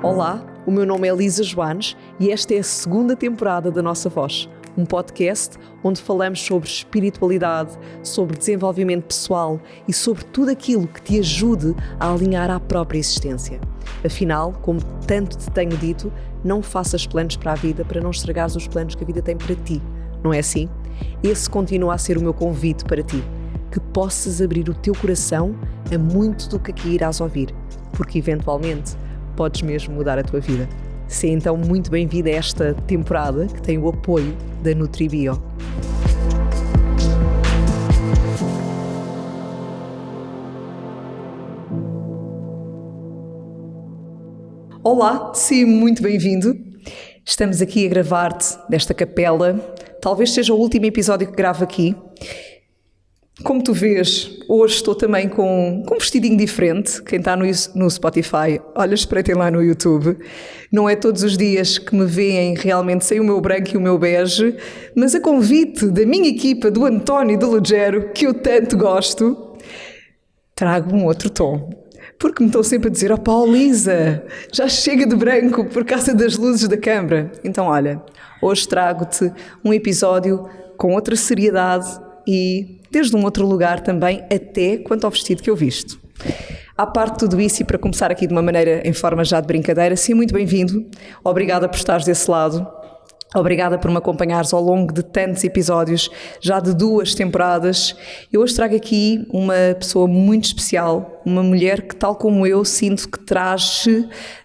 Olá, o meu nome é Elisa Joanes e esta é a segunda temporada da Nossa Voz, um podcast onde falamos sobre espiritualidade, sobre desenvolvimento pessoal e sobre tudo aquilo que te ajude a alinhar à própria existência. Afinal, como tanto te tenho dito, não faças planos para a vida para não estragares os planos que a vida tem para ti, não é assim? Esse continua a ser o meu convite para ti, que possas abrir o teu coração a muito do que aqui irás ouvir, porque eventualmente podes mesmo mudar a tua vida. Seja então muito bem-vindo a esta temporada que tem o apoio da NutriBio. Olá, seja muito bem-vindo. Estamos aqui a gravar-te desta capela. Talvez seja o último episódio que gravo aqui. Como tu vês, hoje estou também com um vestidinho diferente. Quem está no Spotify, olha, espreitem lá no YouTube. Não é todos os dias que me veem realmente sem o meu branco e o meu bege, mas a convite da minha equipa, do António e do Lugero, que eu tanto gosto, trago um outro tom. Porque me estão sempre a dizer, Lisa, já chega de branco por causa das luzes da câmara. Então, olha, hoje trago-te um episódio com outra seriedade e desde um outro lugar também, até quanto ao vestido que eu visto. À parte de tudo isso, e para começar aqui de uma maneira em forma já de brincadeira, sim, muito bem-vindo. Obrigada por estares desse lado. Obrigada por me acompanhares ao longo de tantos episódios, já de 2 temporadas. Eu hoje trago aqui uma pessoa muito especial, uma mulher que, tal como eu, sinto que traz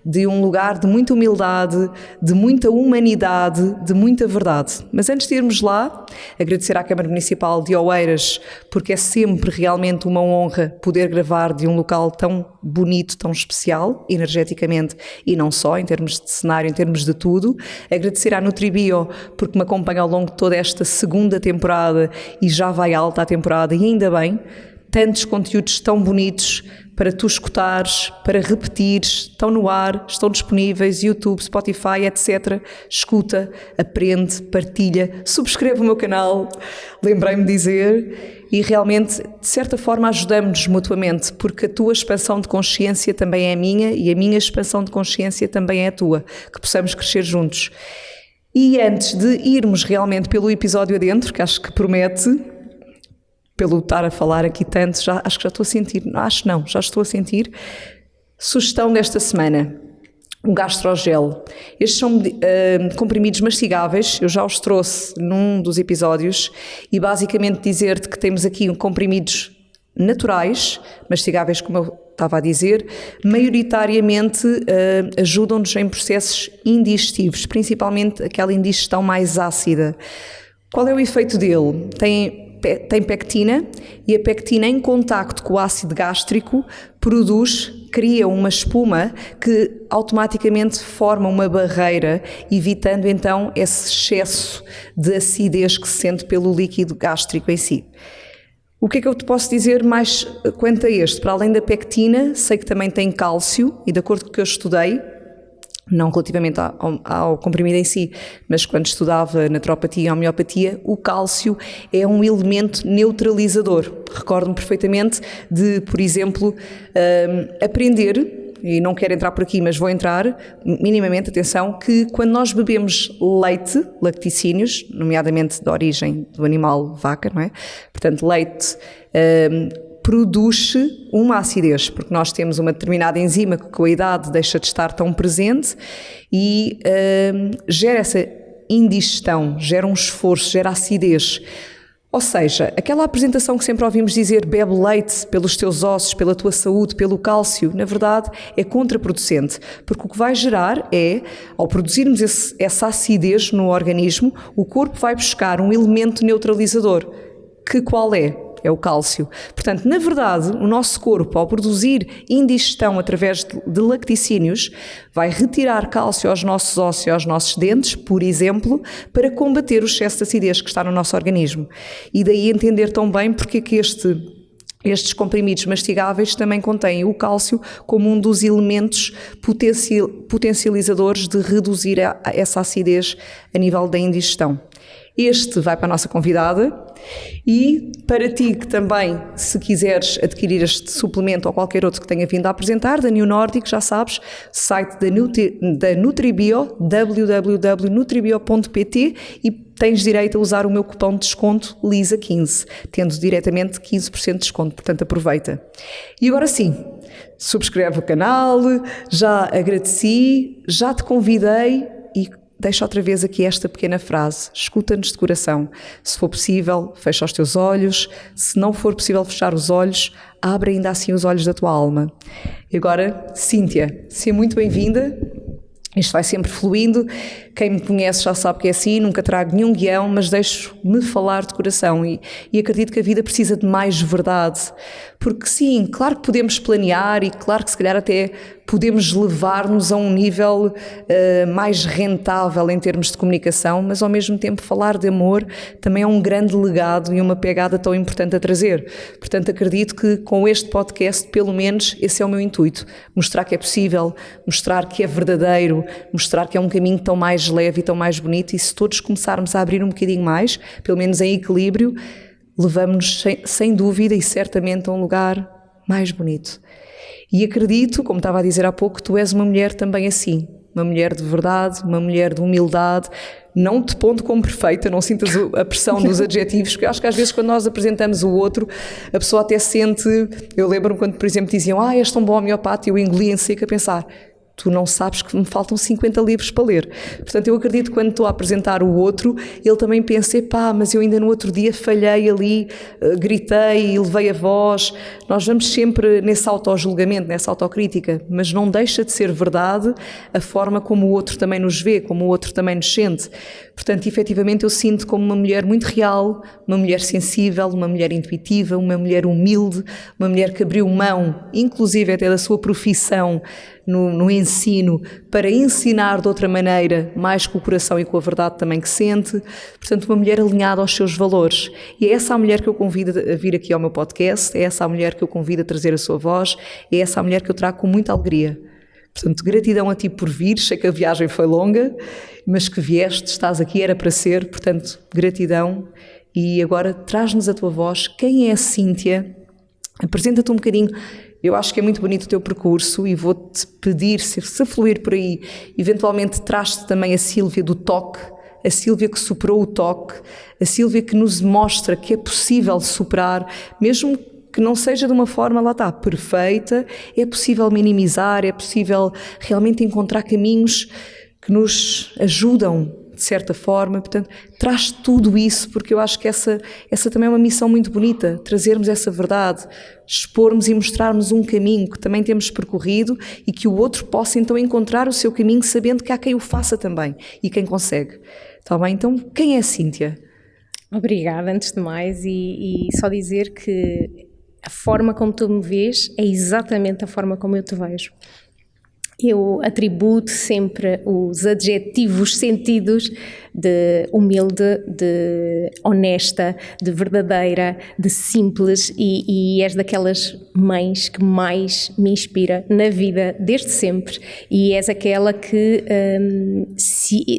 de um lugar de muita humildade, de muita humanidade, de muita verdade. Mas antes de irmos lá, agradecer à Câmara Municipal de Oeiras, porque é sempre realmente uma honra poder gravar de um local tão bonito, tão especial, energeticamente e não só, em termos de cenário, em termos de tudo. Agradecer à NutriBio, porque me acompanha ao longo de toda esta segunda temporada e já vai alta a temporada, e ainda bem, tantos conteúdos tão bonitos para tu escutares, para repetires, estão no ar, estão disponíveis, YouTube, Spotify, etc. Escuta, aprende, partilha, subscreve o meu canal, lembrei-me de dizer, e realmente, de certa forma, ajudamos-nos mutuamente, porque a tua expansão de consciência também é a minha e a minha expansão de consciência também é a tua, que possamos crescer juntos. E antes de irmos realmente pelo episódio adentro, que acho que promete, pelo estar a falar aqui tanto, acho que já estou a sentir, já estou a sentir. Sugestão desta semana, um gastrogel. Estes são comprimidos mastigáveis, eu já os trouxe num dos episódios, e basicamente dizer-te que temos aqui comprimidos naturais, mastigáveis, como eu estava a dizer, maioritariamente ajudam-nos em processos indigestivos, principalmente aquela indigestão mais ácida. Qual é o efeito dele? Tem pectina, e a pectina, em contacto com o ácido gástrico, cria uma espuma que automaticamente forma uma barreira, evitando então esse excesso de acidez que se sente pelo líquido gástrico em si. O que é que eu te posso dizer mais quanto a este? Para além da pectina, sei que também tem cálcio, e de acordo com o que eu estudei, não relativamente ao comprimido em si, mas quando estudava naturopatia e homeopatia, o cálcio é um elemento neutralizador. Recordo-me perfeitamente de, por exemplo, aprender, e não quero entrar por aqui, mas vou entrar minimamente, atenção, que quando nós bebemos leite, lacticínios, nomeadamente de origem do animal vaca, não é? Portanto, leite produz uma acidez, porque nós temos uma determinada enzima que com a idade deixa de estar tão presente e gera essa indigestão, gera um esforço, gera acidez. Ou seja, aquela apresentação que sempre ouvimos dizer, bebe leite pelos teus ossos, pela tua saúde, pelo cálcio, na verdade é contraproducente, porque o que vai gerar é, ao produzirmos essa acidez no organismo, o corpo vai buscar um elemento neutralizador, que qual é? É o cálcio. Portanto, na verdade, o nosso corpo, ao produzir indigestão através de lacticínios, vai retirar cálcio aos nossos ossos e aos nossos dentes, por exemplo, para combater o excesso de acidez que está no nosso organismo. E daí entender tão bem porque é que estes comprimidos mastigáveis também contêm o cálcio como um dos elementos potencializadores de reduzir essa acidez a nível da indigestão. Este vai para a nossa convidada. E para ti que também, se quiseres adquirir este suplemento ou qualquer outro que tenha vindo a apresentar, da New Nordic, já sabes, site da Nutribio, www.nutribio.pt, e tens direito a usar o meu cupom de desconto LISA15, tendo diretamente 15% de desconto, portanto aproveita. E agora sim, subscreve o canal, já agradeci, já te convidei e deixa outra vez aqui esta pequena frase: escuta-nos de coração. Se for possível, fecha os teus olhos. Se não for possível fechar os olhos, abre ainda assim os olhos da tua alma. E agora, Cíntia, seja muito bem-vinda. Isto vai sempre fluindo. Quem me conhece já sabe que é assim, nunca trago nenhum guião, mas deixo-me falar de coração e acredito que a vida precisa de mais verdade. Porque sim, claro que podemos planear e claro que se calhar até podemos levar-nos a um nível mais rentável em termos de comunicação, mas ao mesmo tempo falar de amor também é um grande legado e uma pegada tão importante a trazer. Portanto, acredito que com este podcast, pelo menos, esse é o meu intuito. Mostrar que é possível, mostrar que é verdadeiro, mostrar que é um caminho tão mais leve e tão mais bonito, e se todos começarmos a abrir um bocadinho mais, pelo menos em equilíbrio, levamos-nos sem dúvida e certamente a um lugar mais bonito. E acredito, como estava a dizer há pouco, que tu és uma mulher também assim, uma mulher de verdade, uma mulher de humildade. Não te pondo como perfeita, não sintas a pressão dos adjetivos, porque eu acho que às vezes quando nós apresentamos o outro, a pessoa até sente. Eu lembro-me quando, por exemplo, diziam: és tão bom homeopata, e eu engoli em seco a pensar: tu não sabes que me faltam 50 livros para ler. Portanto, eu acredito que quando estou a apresentar o outro, ele também pensa: mas eu ainda no outro dia falhei ali, gritei e levei a voz. Nós vamos sempre nesse autojulgamento, nessa autocrítica, mas não deixa de ser verdade a forma como o outro também nos vê, como o outro também nos sente. Portanto, efetivamente, eu sinto como uma mulher muito real, uma mulher sensível, uma mulher intuitiva, uma mulher humilde, uma mulher que abriu mão, inclusive até da sua profissão, no ensino, para ensinar de outra maneira, mais com o coração e com a verdade também que sente. Portanto, uma mulher alinhada aos seus valores. E é essa a mulher que eu convido a vir aqui ao meu podcast, é essa a mulher que eu convido a trazer a sua voz, é essa a mulher que eu trago com muita alegria. Portanto, gratidão a ti por vir, sei que a viagem foi longa, mas que vieste, estás aqui, era para ser, portanto, gratidão. E agora traz-nos a tua voz. Quem é a Cíntia? Apresenta-te um bocadinho. Eu acho que é muito bonito o teu percurso e vou-te pedir, se fluir por aí, eventualmente traz-te também a Sílvia do toque, a Sílvia que superou o toque, a Sílvia que nos mostra que é possível superar, mesmo que não seja de uma forma, lá está, perfeita, é possível minimizar, é possível realmente encontrar caminhos que nos ajudam de certa forma. Portanto, traz tudo isso, porque eu acho que essa também é uma missão muito bonita, trazermos essa verdade, expormos e mostrarmos um caminho que também temos percorrido e que o outro possa então encontrar o seu caminho, sabendo que há quem o faça também e quem consegue. Está bem? Então, quem é a Cíntia? Obrigada, antes de mais, e só dizer que a forma como tu me vês é exatamente a forma como eu te vejo. Eu atribuo sempre os adjetivos sentidos de humilde, de honesta, de verdadeira, de simples, e és daquelas mães que mais me inspira na vida desde sempre, e és aquela que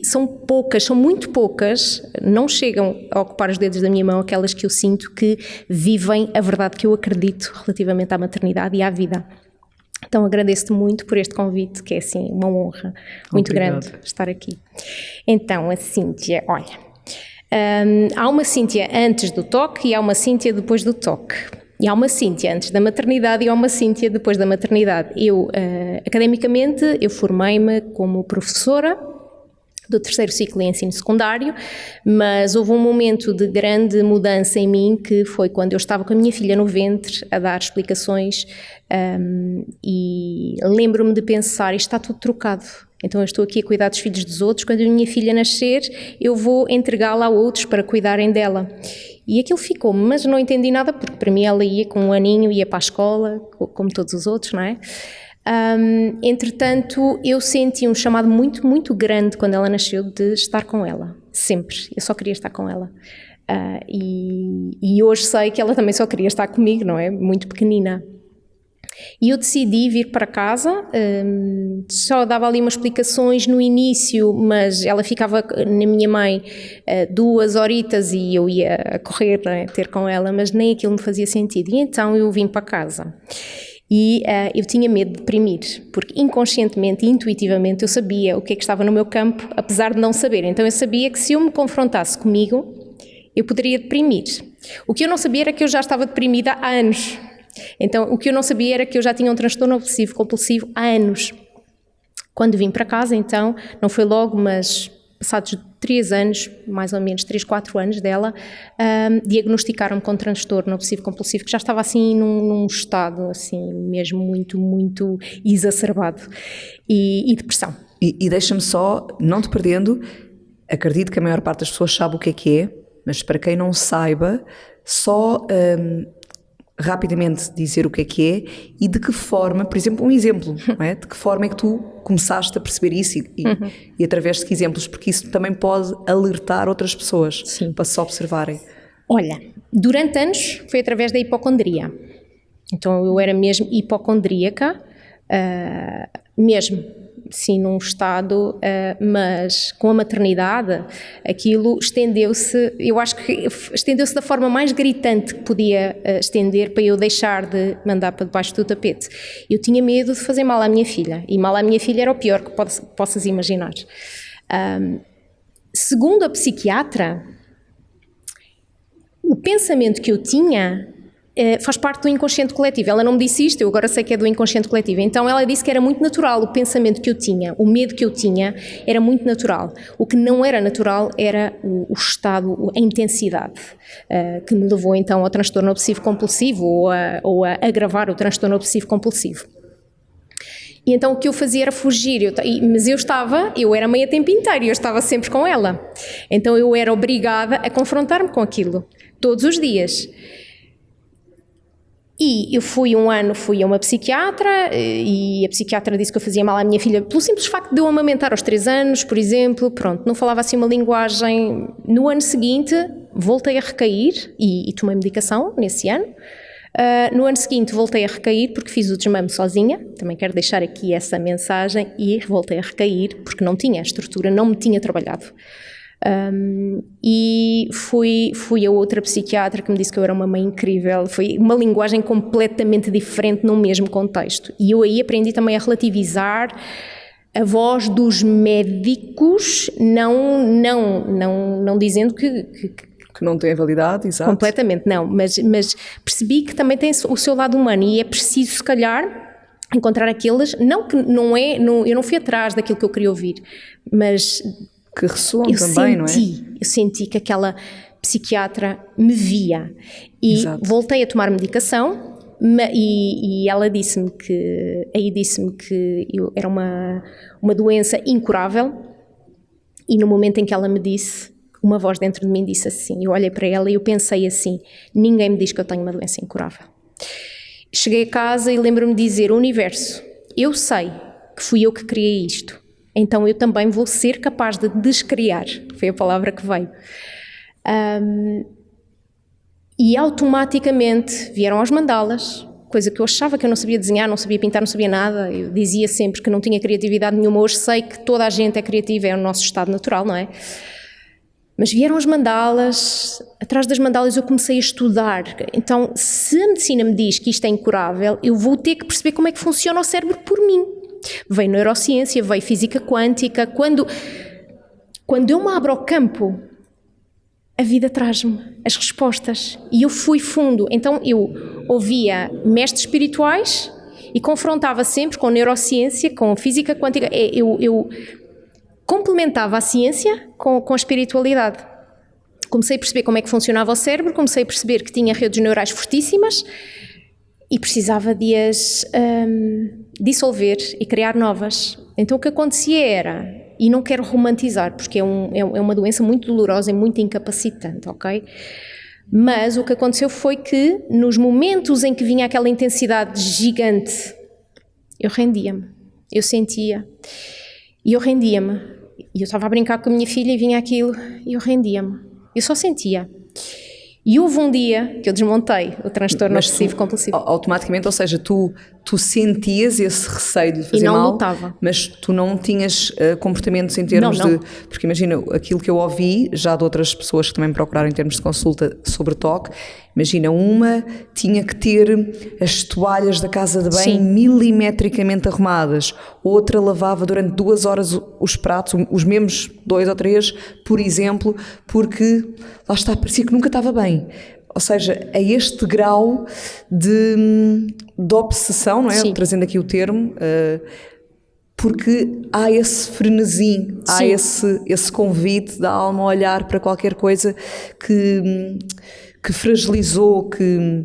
são poucas, são muito poucas, não chegam a ocupar os dedos da minha mão, aquelas que eu sinto que vivem a verdade que eu acredito relativamente à maternidade e à vida. Então agradeço-te muito por este convite, que é assim uma honra muito grande estar aqui. Então, a Cíntia, olha, há uma Cíntia antes do toque e há uma Cíntia depois do toque. E há uma Cíntia antes da maternidade e há uma Cíntia depois da maternidade. Eu, academicamente, eu formei-me como professora do terceiro ciclo em ensino secundário, mas houve um momento de grande mudança em mim, que foi quando eu estava com a minha filha no ventre a dar explicações, e lembro-me de pensar: isto está tudo trocado. Então eu estou aqui a cuidar dos filhos dos outros, quando a minha filha nascer eu vou entregá-la a outros para cuidarem dela. E aquilo ficou-me, mas não entendi nada, porque para mim ela ia com um aninho, ia para a escola, como todos os outros, não é? Entretanto, eu senti um chamado muito, muito grande quando ela nasceu de estar com ela, sempre. Eu só queria estar com ela. E hoje sei que ela também só queria estar comigo, não é? Muito pequenina. E eu decidi vir para casa, só dava ali umas explicações no início, mas ela ficava na minha mãe 2 horitas e eu ia a correr, não é, ter com ela, mas nem aquilo me fazia sentido. E então eu vim para casa. E eu tinha medo de deprimir, porque inconscientemente e intuitivamente eu sabia o que é que estava no meu campo, apesar de não saber. Então eu sabia que se eu me confrontasse comigo, eu poderia deprimir. O que eu não sabia era que eu já estava deprimida há anos. Então, o que eu não sabia era que eu já tinha um transtorno obsessivo-compulsivo há anos. Quando vim para casa, então, não foi logo, mas passados 3 anos, mais ou menos 3, 4 anos dela, diagnosticaram-me com transtorno obsessivo-compulsivo, que já estava assim num estado assim mesmo muito, muito exacerbado, e depressão. E deixa-me só, não te perdendo, acredito que a maior parte das pessoas sabe o que é, mas para quem não saiba, só rapidamente dizer o que é e de que forma, por exemplo, um exemplo, não é? De que forma é que tu começaste a perceber isso e através de que exemplos, porque isso também pode alertar outras pessoas. Sim. Para se observarem. Olha, durante anos foi através da hipocondria. Então eu era mesmo hipocondríaca, mesmo, sim, num estado, mas com a maternidade aquilo estendeu-se, eu acho que estendeu-se da forma mais gritante que podia estender para eu deixar de mandar para debaixo do tapete. Eu tinha medo de fazer mal à minha filha, e mal à minha filha era o pior que possas imaginar. Segundo a psiquiatra, o pensamento que eu tinha faz parte do inconsciente coletivo. Ela não me disse isto, eu agora sei que é do inconsciente coletivo. Então ela disse que era muito natural o pensamento que eu tinha, o medo que eu tinha era muito natural. O que não era natural era o estado, a intensidade, que me levou então ao transtorno obsessivo-compulsivo ou a agravar o transtorno obsessivo-compulsivo. E então o que eu fazia era fugir, mas eu era meio a tempo inteiro e eu estava sempre com ela. Então eu era obrigada a confrontar-me com aquilo, todos os dias. E eu fui a uma psiquiatra e a psiquiatra disse que eu fazia mal à minha filha pelo simples facto de eu amamentar aos 3 anos, por exemplo, pronto, não falava assim uma linguagem. No ano seguinte voltei a recair e tomei medicação nesse ano. No ano seguinte voltei a recair porque fiz o desmame sozinha, também quero deixar aqui essa mensagem, e voltei a recair porque não tinha a estrutura, não me tinha trabalhado. E fui a outra psiquiatra que me disse que eu era uma mãe incrível, foi uma linguagem completamente diferente no mesmo contexto, e eu aí aprendi também a relativizar a voz dos médicos, não dizendo que não tem a validade, exato. Completamente, não, mas percebi que também tem o seu lado humano e é preciso, se calhar, encontrar aqueles, eu não fui atrás daquilo que eu queria ouvir, mas que ressoam também, não é? Eu senti que aquela psiquiatra me via e exato. Voltei a tomar medicação e ela disse-me que era uma doença incurável, e no momento em que ela me disse, uma voz dentro de mim disse assim, eu olhei para ela e eu pensei assim, ninguém me diz que eu tenho uma doença incurável. Cheguei a casa e lembro-me de dizer, universo, eu sei que fui eu que criei isto, então eu também vou ser capaz de descriar, foi a palavra que veio. E automaticamente vieram as mandalas, coisa que eu achava que eu não sabia desenhar, não sabia pintar, não sabia nada, eu dizia sempre que não tinha criatividade nenhuma, hoje sei que toda a gente é criativa, é o nosso estado natural, não é? Mas vieram as mandalas, atrás das mandalas eu comecei a estudar. Então, se a medicina me diz que isto é incurável, eu vou ter que perceber como é que funciona o cérebro por mim. Veio neurociência, veio física quântica. Quando eu me abro ao campo, a vida traz-me as respostas. E eu fui fundo. Então, eu ouvia mestres espirituais e confrontava sempre com neurociência, com física quântica. Eu complementava a ciência com a espiritualidade. Comecei a perceber como é que funcionava o cérebro, comecei a perceber que tinha redes neurais fortíssimas e precisava de as dissolver e criar novas. Então o que acontecia era, e não quero romantizar, porque é uma doença muito dolorosa e muito incapacitante, ok? Mas o que aconteceu foi que nos momentos em que vinha aquela intensidade gigante, eu rendia-me, eu sentia, e eu rendia-me. E eu estava a brincar com a minha filha e vinha aquilo, e eu rendia-me. Eu só sentia. E houve um dia que eu desmontei o transtorno obsessivo compulsivo. Automaticamente, ou seja, tu sentias esse receio de lhe fazer E não mal, lutava. mas tu não tinhas comportamentos em termos Não. de... Porque imagina, aquilo que eu ouvi já de outras pessoas que também procuraram em termos de consulta sobre TOC, imagina, uma tinha que ter as toalhas da casa de banho milimetricamente arrumadas, outra lavava durante 2 horas os pratos, os mesmos 2 ou 3, por exemplo, porque lá está, parecia que nunca estava bem. Ou seja, a este grau de obsessão, não é? Sim. Trazendo aqui o termo, porque há esse frenesi, há esse convite da alma a olhar para qualquer coisa que fragilizou, que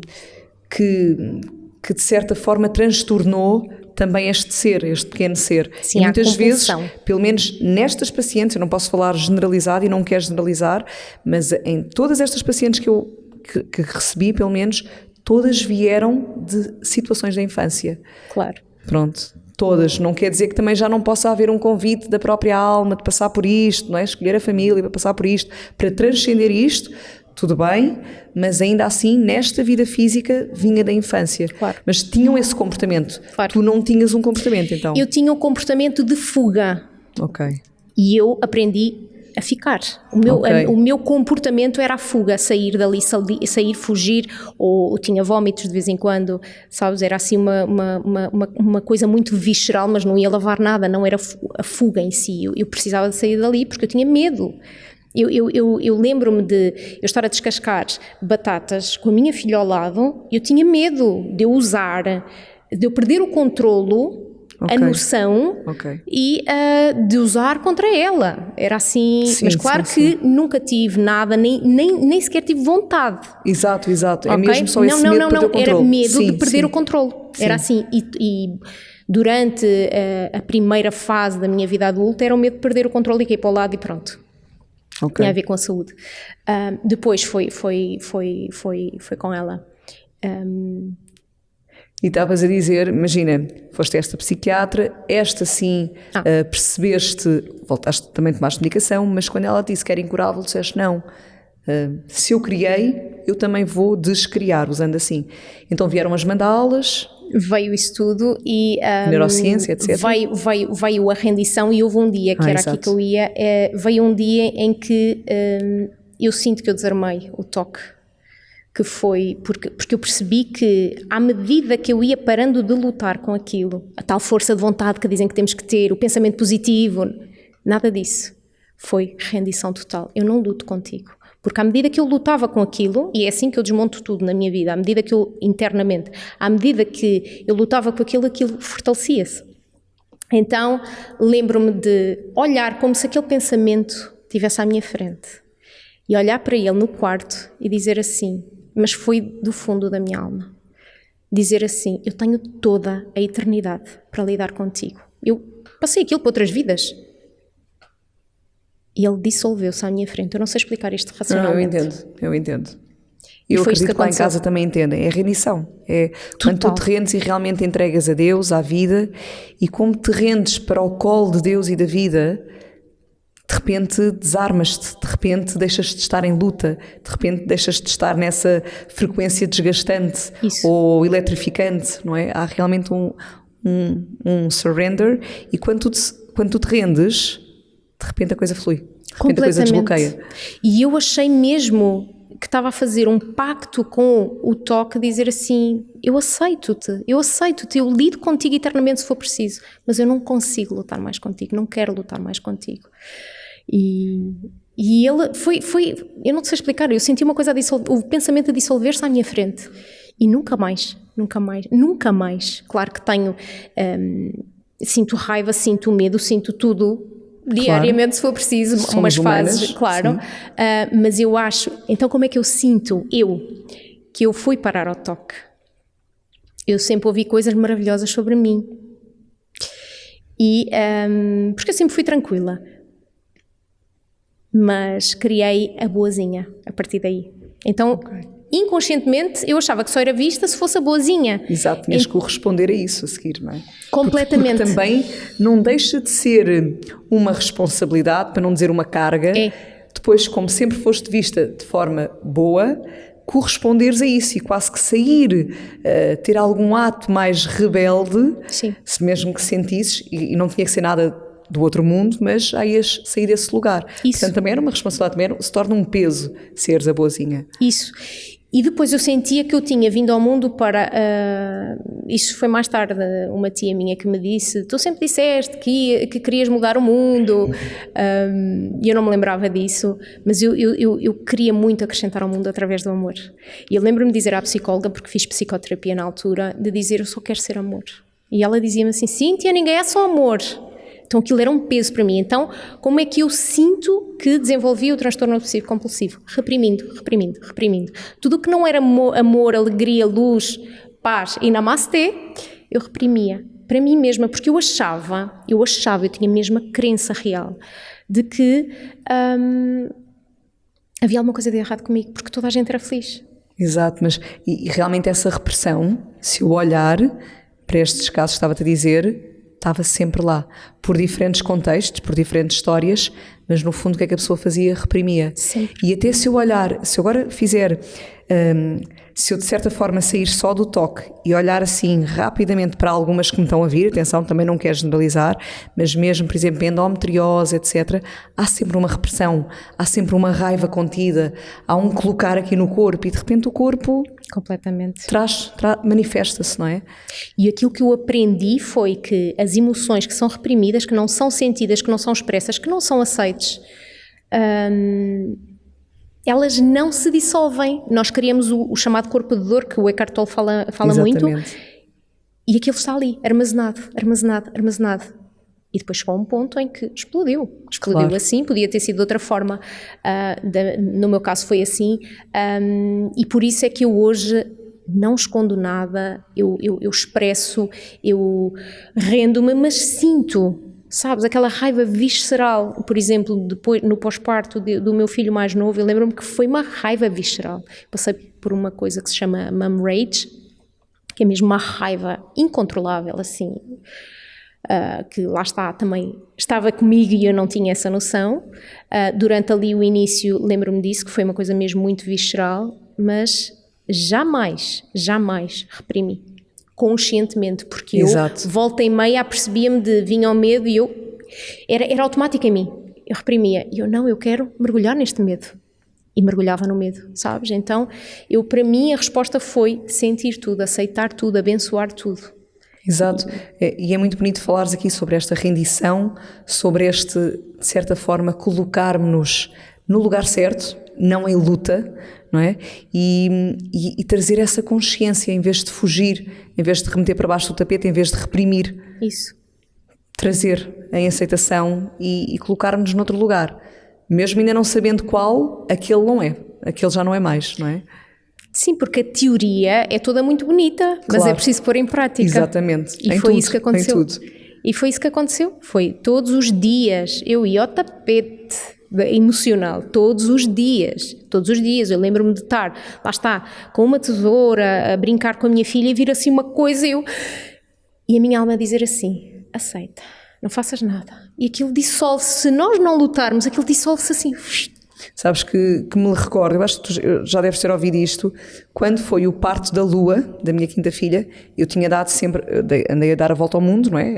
de certa forma transtornou também este pequeno ser. Sim, e muitas vezes, compulsão. pelo menos nestas pacientes, eu não posso falar generalizado e não quero generalizar, mas em todas estas pacientes que recebi, pelo menos, todas vieram de situações da infância. Claro. Pronto, todas. Não quer dizer que também já não possa haver um convite da própria alma de passar por isto, não é? Escolher a família para passar por isto, para transcender isto, tudo bem, mas ainda assim, nesta vida física, vinha da infância. Claro. Mas tinham esse comportamento. Claro. Tu não tinhas um comportamento, então? Eu tinha um comportamento de fuga. Ok. E eu aprendi a ficar. O meu comportamento era a fuga, sair dali, sair, fugir, ou tinha vómitos de vez em quando, sabes? Era assim uma coisa muito visceral, mas não ia lavar nada, não era a fuga em si. Eu precisava de sair dali porque eu tinha medo. Eu lembro-me de eu estar a descascar batatas com a minha filha ao lado, eu tinha medo de eu usar, de eu perder o controlo, a noção e de usar contra ela. Era assim, sim, mas claro que nunca tive nada, nem sequer tive vontade. Exato. É Okay? mesmo só esse medo de perder o controle. Era medo de perder o controle. Sim. Era assim, e durante a primeira fase da minha vida adulta era o medo de perder o controle e cair para o lado e pronto. Tinha a ver com a saúde. Depois foi com ela. E estavas a dizer, imagina, foste esta psiquiatra, esta sim, percebeste, voltaste, também tomaste medicação, mas quando ela disse que era incurável, disseste não. Se eu criei, eu também vou descriar, usando assim. Então vieram as mandalas. Veio isso tudo e... neurociência, etc. Veio a rendição e houve um dia, que era exato. aqui que eu ia, veio um dia em que eu sinto que eu desarmei o TOC, que foi porque eu percebi que à medida que eu ia parando de lutar com aquilo, a tal força de vontade que dizem que temos que ter, o pensamento positivo, nada disso, foi rendição total. Eu não luto contigo. Porque à medida que eu lutava com aquilo, e é assim que eu desmonto tudo na minha vida, à medida que eu, internamente, à medida que eu lutava com aquilo fortalecia-se. Então, lembro-me de olhar como se aquele pensamento estivesse à minha frente. E olhar para ele no quarto e dizer assim, mas foi do fundo da minha alma. Dizer assim, eu tenho toda a eternidade para lidar contigo. Eu passei aquilo para outras vidas. E ele dissolveu-se à minha frente. Eu não sei explicar isto racionalmente. Eu entendo. Eu acredito que lá em casa também entendem. É rendição. É quando tu te rendes e realmente entregas a Deus, à vida, e como te rendes para o colo de Deus e da vida, de repente desarmas-te, de repente deixas de estar em luta, de repente deixas de estar nessa frequência desgastante ou eletrificante, não é? Há realmente um surrender, e quando tu te rendes, de repente a coisa flui, de repente a coisa desbloqueia. E eu achei mesmo que estava a fazer um pacto com o TOC, dizer assim, eu aceito-te, eu lido contigo eternamente se for preciso, mas eu não consigo lutar mais contigo, não quero lutar mais contigo. E ele foi, eu não sei explicar, eu senti uma coisa o pensamento a dissolver-se à minha frente, e nunca mais, claro que tenho, sinto raiva, sinto medo, sinto tudo, diariamente, se for preciso, somos umas humanas, fases, claro, mas eu acho, então como é que eu sinto, que eu fui parar ao TOC? Eu sempre ouvi coisas maravilhosas sobre mim, e porque eu sempre fui tranquila, mas criei a boazinha a partir daí. Então, inconscientemente, eu achava que só era vista se fosse a boazinha. Exato, tinhas que corresponder a isso a seguir, não é? Completamente. Porque também não deixa de ser uma responsabilidade, para não dizer uma carga. Depois, como sempre foste vista de forma boa, corresponderes a isso e quase que sair, ter algum ato mais rebelde, Sim. se mesmo que sentisses, e não tinha que ser nada do outro mundo, mas aí ias sair desse lugar. Isso. Portanto, também era uma responsabilidade, também se torna um peso seres a boazinha. Isso. E depois eu sentia que eu tinha vindo ao mundo para... isso foi mais tarde, uma tia minha que me disse, tu sempre disseste que querias mudar o mundo, e eu não me lembrava disso, mas eu queria muito acrescentar ao mundo através do amor. E eu lembro-me de dizer à psicóloga, porque fiz psicoterapia na altura, de dizer, eu só quero ser amor. E ela dizia-me assim, Cíntia, ninguém é só amor. Então aquilo era um peso para mim. Então, como é que eu sinto que desenvolvi o transtorno obsessivo compulsivo? Reprimindo. Tudo o que não era amor, alegria, luz, paz e namastê, eu reprimia. Para mim mesma, porque eu tinha mesmo a crença real de que havia alguma coisa de errado comigo, porque toda a gente era feliz. Exato, mas e realmente essa repressão, se eu olhar para estes casos que estava-te a dizer, estava sempre lá, por diferentes contextos, por diferentes histórias, mas no fundo o que é que a pessoa fazia? Reprimia. Sempre. E até se eu olhar, se eu agora fizer, se eu de certa forma sair só do toque e olhar assim rapidamente para algumas que me estão a vir, atenção, também não quero generalizar, mas mesmo, por exemplo, endometriose, etc., há sempre uma repressão, há sempre uma raiva contida, há um colocar aqui no corpo e de repente o corpo... Completamente. manifesta-se, não é? E aquilo que eu aprendi foi que as emoções que são reprimidas, que não são sentidas, que não são expressas, que não são aceites, elas não se dissolvem. Nós criamos o chamado corpo de dor, que o Eckhart Tolle fala muito, e aquilo está ali, armazenado. E depois chegou a um ponto em que explodiu claro. Assim, podia ter sido de outra forma, no meu caso foi assim, e por isso é que eu hoje não escondo nada, eu expresso, eu rendo-me, mas sinto, sabes, aquela raiva visceral. Por exemplo, depois no pós-parto do meu filho mais novo, eu lembro-me que foi uma raiva visceral. Passei por uma coisa que se chama mom rage, que é mesmo uma raiva incontrolável, assim, que lá está, também estava comigo e eu não tinha essa noção. Durante ali o início, lembro-me disso, que foi uma coisa mesmo muito visceral, mas jamais reprimi, conscientemente, porque Exato. eu, volta e meia, apercebia-me vinha ao medo e era automático em mim, eu reprimia, e eu quero mergulhar neste medo. E mergulhava no medo, sabes? Então, para mim, a resposta foi sentir tudo, aceitar tudo, abençoar tudo. Exato, e é muito bonito falares aqui sobre esta rendição, sobre este, de certa forma, colocar-nos no lugar certo, não em luta, não é? E trazer essa consciência, em vez de fugir, em vez de remeter para baixo do tapete, em vez de reprimir. Isso. Trazer em aceitação e colocar-nos noutro lugar. Mesmo ainda não sabendo qual, aquele não é, aquele já não é mais, não é? Sim, porque a teoria é toda muito bonita, mas é preciso pôr em prática. Exatamente. E foi isso que aconteceu. E foi isso que aconteceu. Foi todos os dias, eu ia ao tapete emocional, todos os dias. Eu lembro-me de estar, lá está, com uma tesoura, a brincar com a minha filha e vir assim uma coisa e a minha alma a dizer assim, aceita, não faças nada. E aquilo dissolve-se. Se nós não lutarmos, aquilo dissolve-se assim. Sabes que me recordo, eu acho que tu já deves ter ouvido isto, quando foi o parto da Lua, da minha quinta filha, eu tinha dado sempre, andei a dar a volta ao mundo, não é?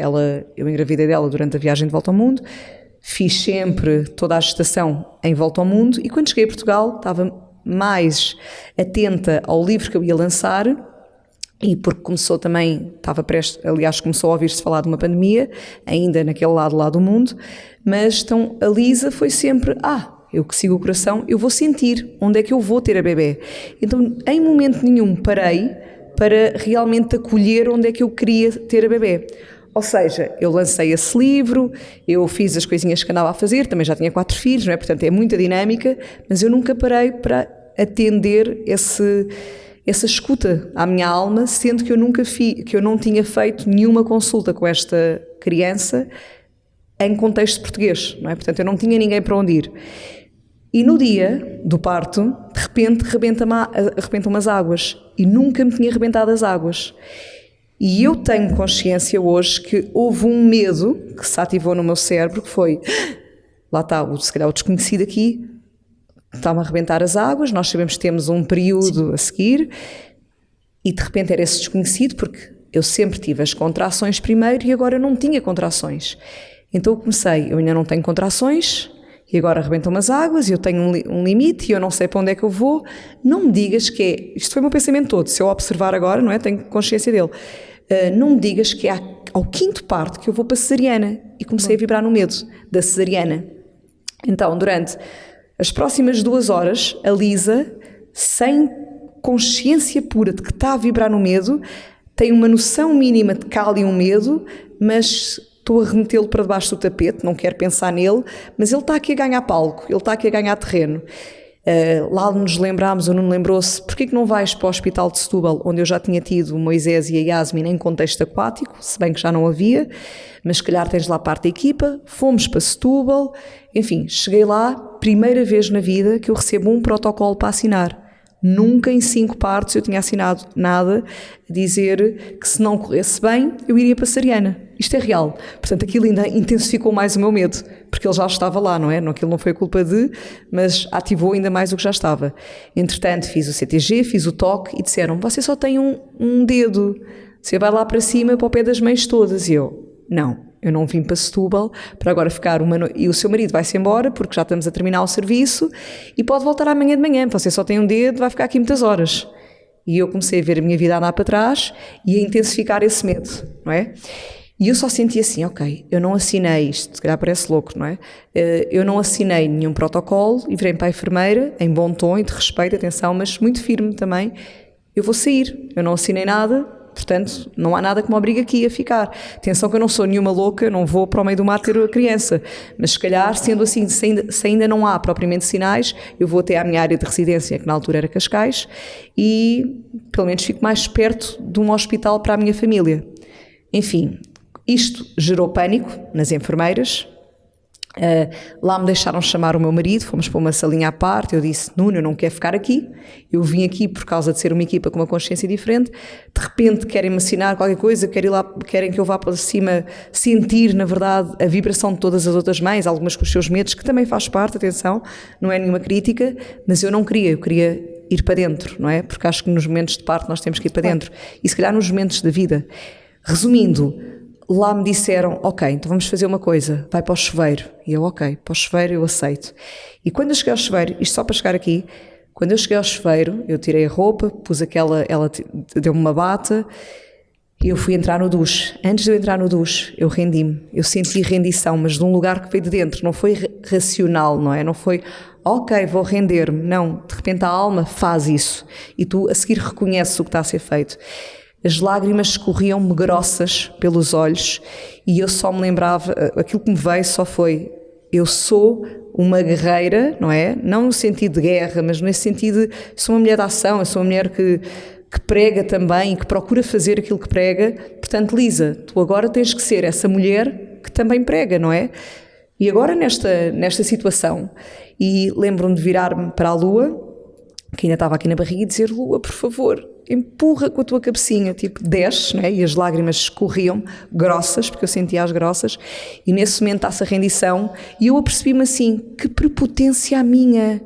Eu engravidei dela durante a viagem de volta ao mundo, fiz sempre toda a gestação em volta ao mundo e quando cheguei a Portugal estava mais atenta ao livro que eu ia lançar e porque começou também, começou a ouvir-se falar de uma pandemia, ainda naquele lado lá do mundo, mas então a Lisa foi sempre, eu que sigo o coração, eu vou sentir onde é que eu vou ter a bebê. Então, em momento nenhum, parei para realmente acolher onde é que eu queria ter a bebê. Ou seja, eu lancei esse livro, eu fiz as coisinhas que andava a fazer, também já tinha 4 filhos, não é? Portanto, é muita dinâmica, mas eu nunca parei para atender essa escuta à minha alma, sendo que eu não tinha feito nenhuma consulta com esta criança em contexto português, não é? Portanto, eu não tinha ninguém para onde ir. E no dia do parto, de repente, rebentam as águas. E nunca me tinha rebentado as águas. E eu tenho consciência hoje que houve um medo que se ativou no meu cérebro, que foi, lá está, se calhar o desconhecido aqui, Está-me a arrebentar as águas, nós sabemos que temos um período a seguir e de repente era esse desconhecido, porque eu sempre tive as contrações primeiro e agora eu não tinha contrações. Então eu comecei, eu ainda não tenho contrações e agora arrebentam-me as águas e eu tenho um limite e eu não sei para onde é que eu vou. Não me digas que é, isto foi o meu pensamento todo, se eu observar agora, não é? Tenho consciência dele. Não me digas que é ao quinto parto que eu vou para a cesariana. E comecei a vibrar no medo da cesariana. Então, durante as próximas 2 horas, a Lisa, sem consciência pura de que está a vibrar no medo, tem uma noção mínima de que há ali um medo, mas estou a remetê-lo para debaixo do tapete, não quero pensar nele, mas ele está aqui a ganhar palco, ele está aqui a ganhar terreno. Lá nos lembrámos, ou não lembrou-se, porquê que não vais para o hospital de Setúbal, onde eu já tinha tido o Moisés e a Yasmin em contexto aquático, se bem que já não havia, mas se calhar tens lá parte da equipa. Fomos para Setúbal, enfim, cheguei lá, primeira vez na vida que eu recebo um protocolo para assinar. Nunca em 5 partos eu tinha assinado nada a dizer que se não corresse bem eu iria para a cesariana. Isto é real. Portanto, aquilo ainda intensificou mais o meu medo, porque ele já estava lá, não é? Aquilo não foi culpa de, mas ativou ainda mais o que já estava. Entretanto, fiz o CTG, fiz o toque e disseram: você só tem um dedo, você vai lá para cima para o pé das mães todas. E eu, não. Eu não vim para Setúbal para agora ficar uma noite. E o seu marido vai-se embora porque já estamos a terminar o serviço e pode voltar amanhã de manhã. Você só tem um dedo, vai ficar aqui muitas horas. E eu comecei a ver a minha vida andar para trás e a intensificar esse medo, não é? E eu só senti assim, ok, eu não assinei isto, se calhar parece louco, não é? Eu não assinei nenhum protocolo e virei para a enfermeira, em bom tom e de respeito, atenção, mas muito firme também. Eu vou sair, eu não assinei nada. Portanto, não há nada que me obrigue aqui a ficar. Atenção que eu não sou nenhuma louca, não vou para o meio do mar ter a criança. Mas se calhar, sendo assim, se ainda não há propriamente sinais, eu vou até à minha área de residência, que na altura era Cascais, e pelo menos fico mais perto de um hospital para a minha família. Enfim, isto gerou pânico nas enfermeiras. Lá me deixaram chamar o meu marido, fomos para uma salinha à parte. Eu disse: Nuno, eu não quero ficar aqui, eu vim aqui por causa de ser uma equipa com uma consciência diferente. De repente querem-me assinar qualquer coisa, querem que eu vá para cima sentir, na verdade, a vibração de todas as outras mães, algumas com os seus medos, que também faz parte, atenção, não é nenhuma crítica, mas eu não queria, eu queria ir para dentro, não é? Porque acho que nos momentos de parto nós temos que ir para dentro, e se calhar nos momentos da vida. Resumindo, lá me disseram: ok, então vamos fazer uma coisa, vai para o chuveiro. E eu, ok, para o chuveiro eu aceito. E quando eu cheguei ao chuveiro, isto só para chegar aqui, quando eu cheguei ao chuveiro, eu tirei a roupa, pus ela deu-me uma bata e eu fui entrar no duche. Antes de eu entrar no duche, eu rendi-me. Eu senti rendição, mas de um lugar que veio de dentro, não foi racional, não é? Não foi, ok, vou render-me. Não, de repente a alma faz isso e tu a seguir reconheces o que está a ser feito. As lágrimas escorriam-me grossas pelos olhos e eu só me lembrava, aquilo que me veio só foi: eu sou uma guerreira, não é? Não no sentido de guerra, mas nesse sentido de sou uma mulher de ação, eu sou uma mulher que prega também e que procura fazer aquilo que prega. Portanto, Lisa, tu agora tens que ser essa mulher que também prega, não é? E agora nesta situação, e lembro-me de virar-me para a Lua, que ainda estava aqui na barriga, e dizer: Lua, por favor, empurra com a tua cabecinha, tipo, desce, né? E as lágrimas escorriam grossas, porque eu sentia as grossas, e nesse momento está-se a rendição, e eu apercebi-me assim: que prepotência a minha,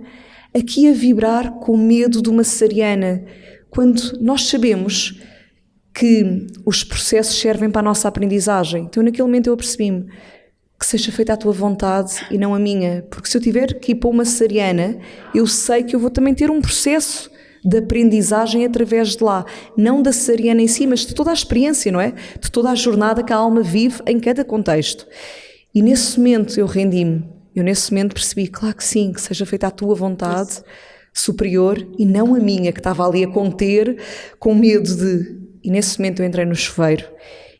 aqui a vibrar com medo de uma cesariana, quando nós sabemos que os processos servem para a nossa aprendizagem. Então naquele momento eu apercebi-me: que seja feita a tua vontade e não a minha, porque se eu tiver que ir para uma cesariana, eu sei que eu vou também ter um processo de aprendizagem através de lá, não da cesariana em si, mas de toda a experiência, não é? De toda a jornada que a alma vive em cada contexto. E nesse momento eu rendi-me, eu nesse momento percebi: claro que sim, que seja feita a tua vontade superior e não a minha, que estava ali a conter, com medo de... E nesse momento eu entrei no chuveiro,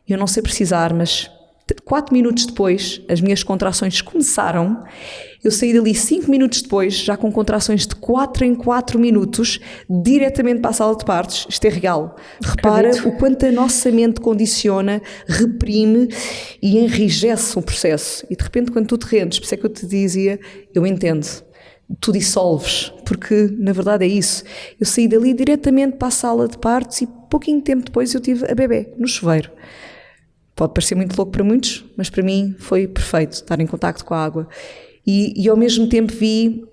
eu não sei precisar, mas 4 minutos depois, as minhas contrações começaram. Eu saí dali 5 minutos depois, já com contrações de 4 em 4 minutos, diretamente para a sala de partos. Isto é real. Repara o quanto a nossa mente condiciona, reprime e enrijece o processo. E de repente, quando tu te rendes, por isso é que eu te dizia, eu entendo. Tu dissolves, porque na verdade é isso. Eu saí dali diretamente para a sala de partos e pouquinho tempo depois eu tive a bebê no chuveiro. Pode parecer muito louco para muitos, mas para mim foi perfeito estar em contacto com a água. E ao mesmo tempo vi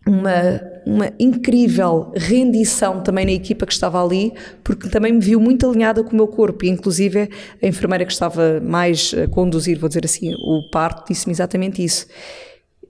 uma incrível rendição também na equipa que estava ali, porque também me viu muito alinhada com o meu corpo, e inclusive a enfermeira que estava mais a conduzir, vou dizer assim, o parto, disse-me exatamente isso.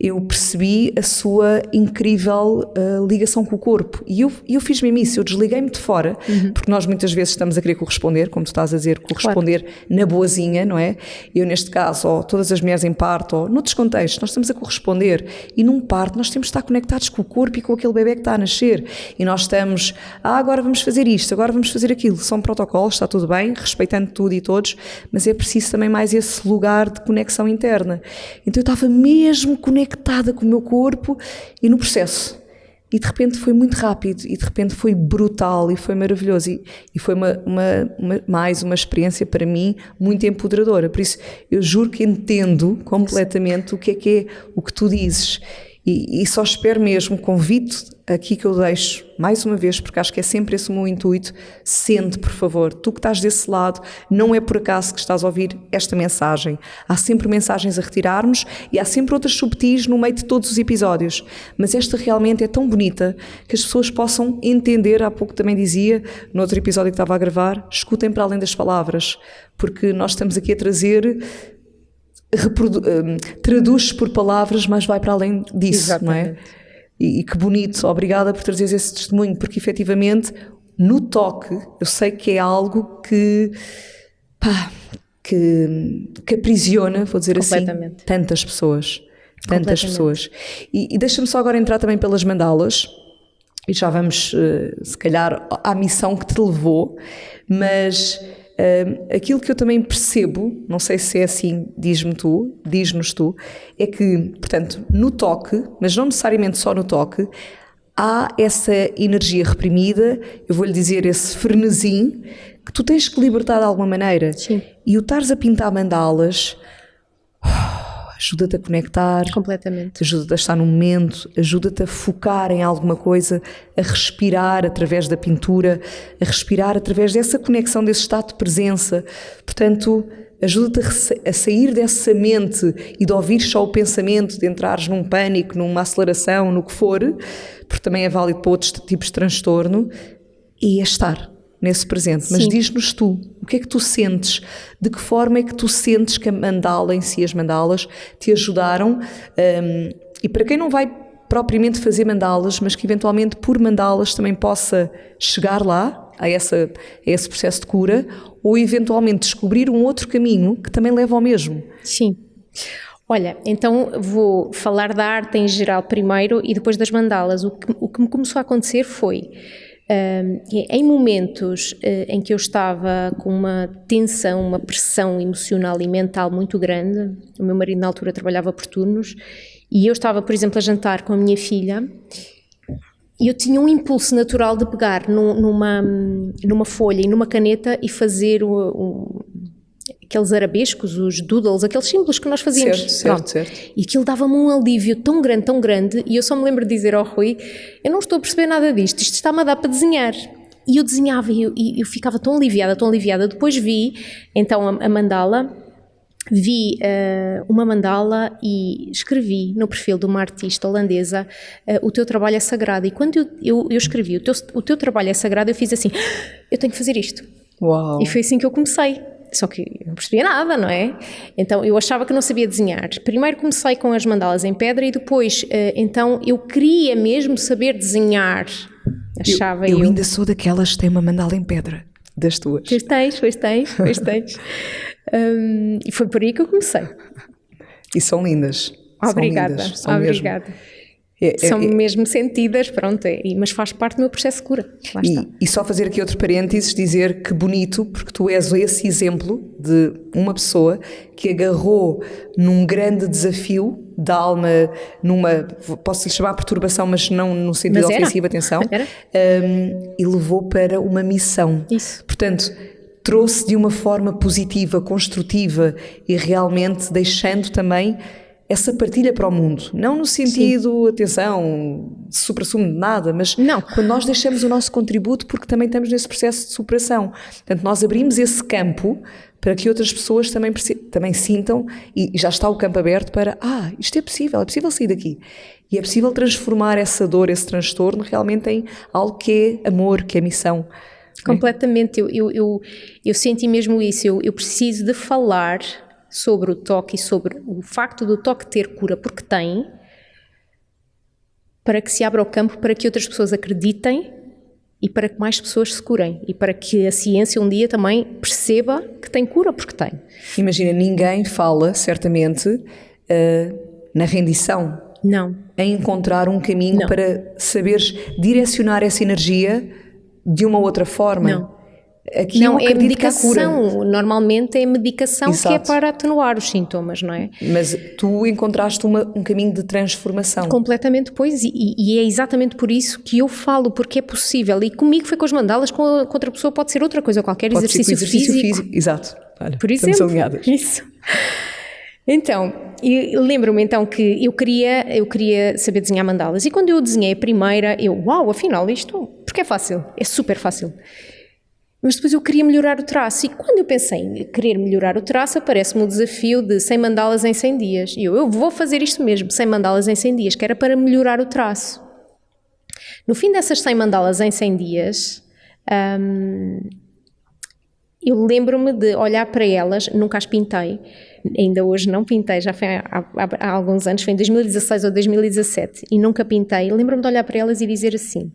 Eu percebi a sua incrível ligação com o corpo, e eu fiz mesmo isso, eu desliguei-me de fora, porque nós muitas vezes estamos a querer corresponder, como tu estás a dizer, corresponder na boazinha, não é? Eu neste caso, ou todas as mulheres em parto, ou noutros contextos, nós estamos a corresponder, e num parto nós temos de estar conectados com o corpo e com aquele bebê que está a nascer, e nós estamos, agora vamos fazer isto, agora vamos fazer aquilo, são protocolos, está tudo bem, respeitando tudo e todos, mas é preciso também mais esse lugar de conexão interna. Então eu estava mesmo conectada com o meu corpo e no processo, e de repente foi muito rápido, e de repente foi brutal, e foi maravilhoso, e foi mais uma experiência para mim muito empoderadora. Por isso eu juro que entendo completamente o que é o que tu dizes, e só espero mesmo, convite aqui que eu deixo mais uma vez, porque acho que é sempre esse o meu intuito: sente, por favor, tu que estás desse lado, não é por acaso que estás a ouvir esta mensagem, há sempre mensagens a retirarmos e há sempre outras subtis no meio de todos os episódios, mas esta realmente é tão bonita que as pessoas possam entender. Há pouco também dizia, no outro episódio que estava a gravar, escutem para além das palavras, porque nós estamos aqui a trazer, traduz por palavras, mas vai para além disso. Exatamente. Não é? E que bonito, obrigada por trazeres esse testemunho, porque efetivamente no toque eu sei que é algo que aprisiona, vou dizer assim, tantas pessoas, e deixa-me só agora entrar também pelas mandalas, e já vamos se calhar à missão que te levou, mas aquilo que eu também percebo, não sei se é assim, diz-nos tu, é que, portanto, no toque, mas não necessariamente só no toque, há essa energia reprimida, eu vou-lhe dizer esse frenesim, que tu tens que libertar de alguma maneira. Sim. E o estares a pintar mandalas ajuda-te a conectar, completamente, ajuda-te a estar no momento, ajuda-te a focar em alguma coisa, a respirar através da pintura, a respirar através dessa conexão, desse estado de presença. Portanto, ajuda-te a sair dessa mente e de ouvir só o pensamento, de entrares num pânico, numa aceleração, no que for, porque também é válido para outros tipos de transtorno, e a estar nesse presente. Mas diz-nos tu, o que é que tu sentes? De que forma é que tu sentes que a mandala em si, as mandalas, te ajudaram? E para quem não vai propriamente fazer mandalas, mas que eventualmente por mandalas também possa chegar lá, a esse processo de cura, ou eventualmente descobrir um outro caminho que também leva ao mesmo. Sim. Olha, então vou falar da arte em geral primeiro e depois das mandalas. O que me começou a acontecer foi... em momentos em que eu estava com uma tensão, uma pressão emocional e mental muito grande, o meu marido na altura trabalhava por turnos, e eu estava, por exemplo, a jantar com a minha filha, e eu tinha um impulso natural de pegar numa folha e numa caneta e fazer aqueles arabescos, os doodles, aqueles símbolos que nós fazíamos. Certo. E aquilo dava-me um alívio tão grande, e eu só me lembro de dizer ao Rui, eu não estou a perceber nada disto, isto está-me a dar para desenhar. E eu desenhava e eu ficava tão aliviada. Depois vi, então, a mandala, uma mandala e escrevi no perfil de uma artista holandesa, o teu trabalho é sagrado. E quando eu escrevi, o teu trabalho é sagrado, eu fiz assim, eu tenho que fazer isto. Uau. E foi assim que eu comecei. Só que eu não percebia nada, não é? Então eu achava que não sabia desenhar. Primeiro comecei com as mandalas em pedra e depois, então eu queria mesmo saber desenhar. Achava eu ainda sou daquelas que têm uma mandala em pedra, das tuas. Pois tens. E foi por aí que eu comecei. E são lindas. Obrigada. São obrigada. São mesmo sentidas, pronto, mas faz parte do meu processo de cura. E só fazer aqui outro parênteses, dizer que bonito, porque tu és esse exemplo de uma pessoa que agarrou num grande desafio da alma, posso-lhe chamar perturbação, mas não no sentido ofensivo, atenção, e levou para uma missão. Isso. Portanto, trouxe de uma forma positiva, construtiva e realmente deixando também essa partilha para o mundo. Não no sentido, atenção, de supra-sumo de nada, mas Não. quando nós deixamos o nosso contributo, porque também estamos nesse processo de superação. Portanto, nós abrimos esse campo para que outras pessoas também sintam, e já está o campo aberto para, isto é possível sair daqui. E é possível transformar essa dor, esse transtorno, realmente em algo que é amor, que é missão. Completamente, eu senti mesmo isso, eu preciso de falar sobre o toque e sobre o facto do toque ter cura, porque tem, para que se abra o campo para que outras pessoas acreditem e para que mais pessoas se curem e para que a ciência um dia também perceba que tem cura, porque tem. Imagina, ninguém fala, certamente, na rendição. Não. Em encontrar um caminho para saberes direcionar essa energia de uma outra forma. Não. Aqui não, é medicação. Normalmente é medicação. Exato. Que é para atenuar os sintomas, não é? Mas tu encontraste um caminho de transformação. Completamente, pois, e é exatamente por isso que eu falo, porque é possível. E comigo foi com as mandalas, com outra pessoa pode ser outra coisa, qualquer pode exercício físico. Exato. Olha, por exemplo, estamos alinhadas. Isso. Então, eu lembro-me então que eu queria saber desenhar mandalas. E quando eu desenhei a primeira, afinal isto, porque é fácil, é super fácil. Mas depois eu queria melhorar o traço, e quando eu pensei em querer melhorar o traço, aparece-me o desafio de 100 mandalas em 100 dias. E eu vou fazer isto mesmo, 100 mandalas em 100 dias, que era para melhorar o traço. No fim dessas 100 mandalas em 100 dias, eu lembro-me de olhar para elas, nunca as pintei, ainda hoje não pintei, já foi há alguns anos, foi em 2016 ou 2017, e nunca pintei. Lembro-me de olhar para elas e dizer assim...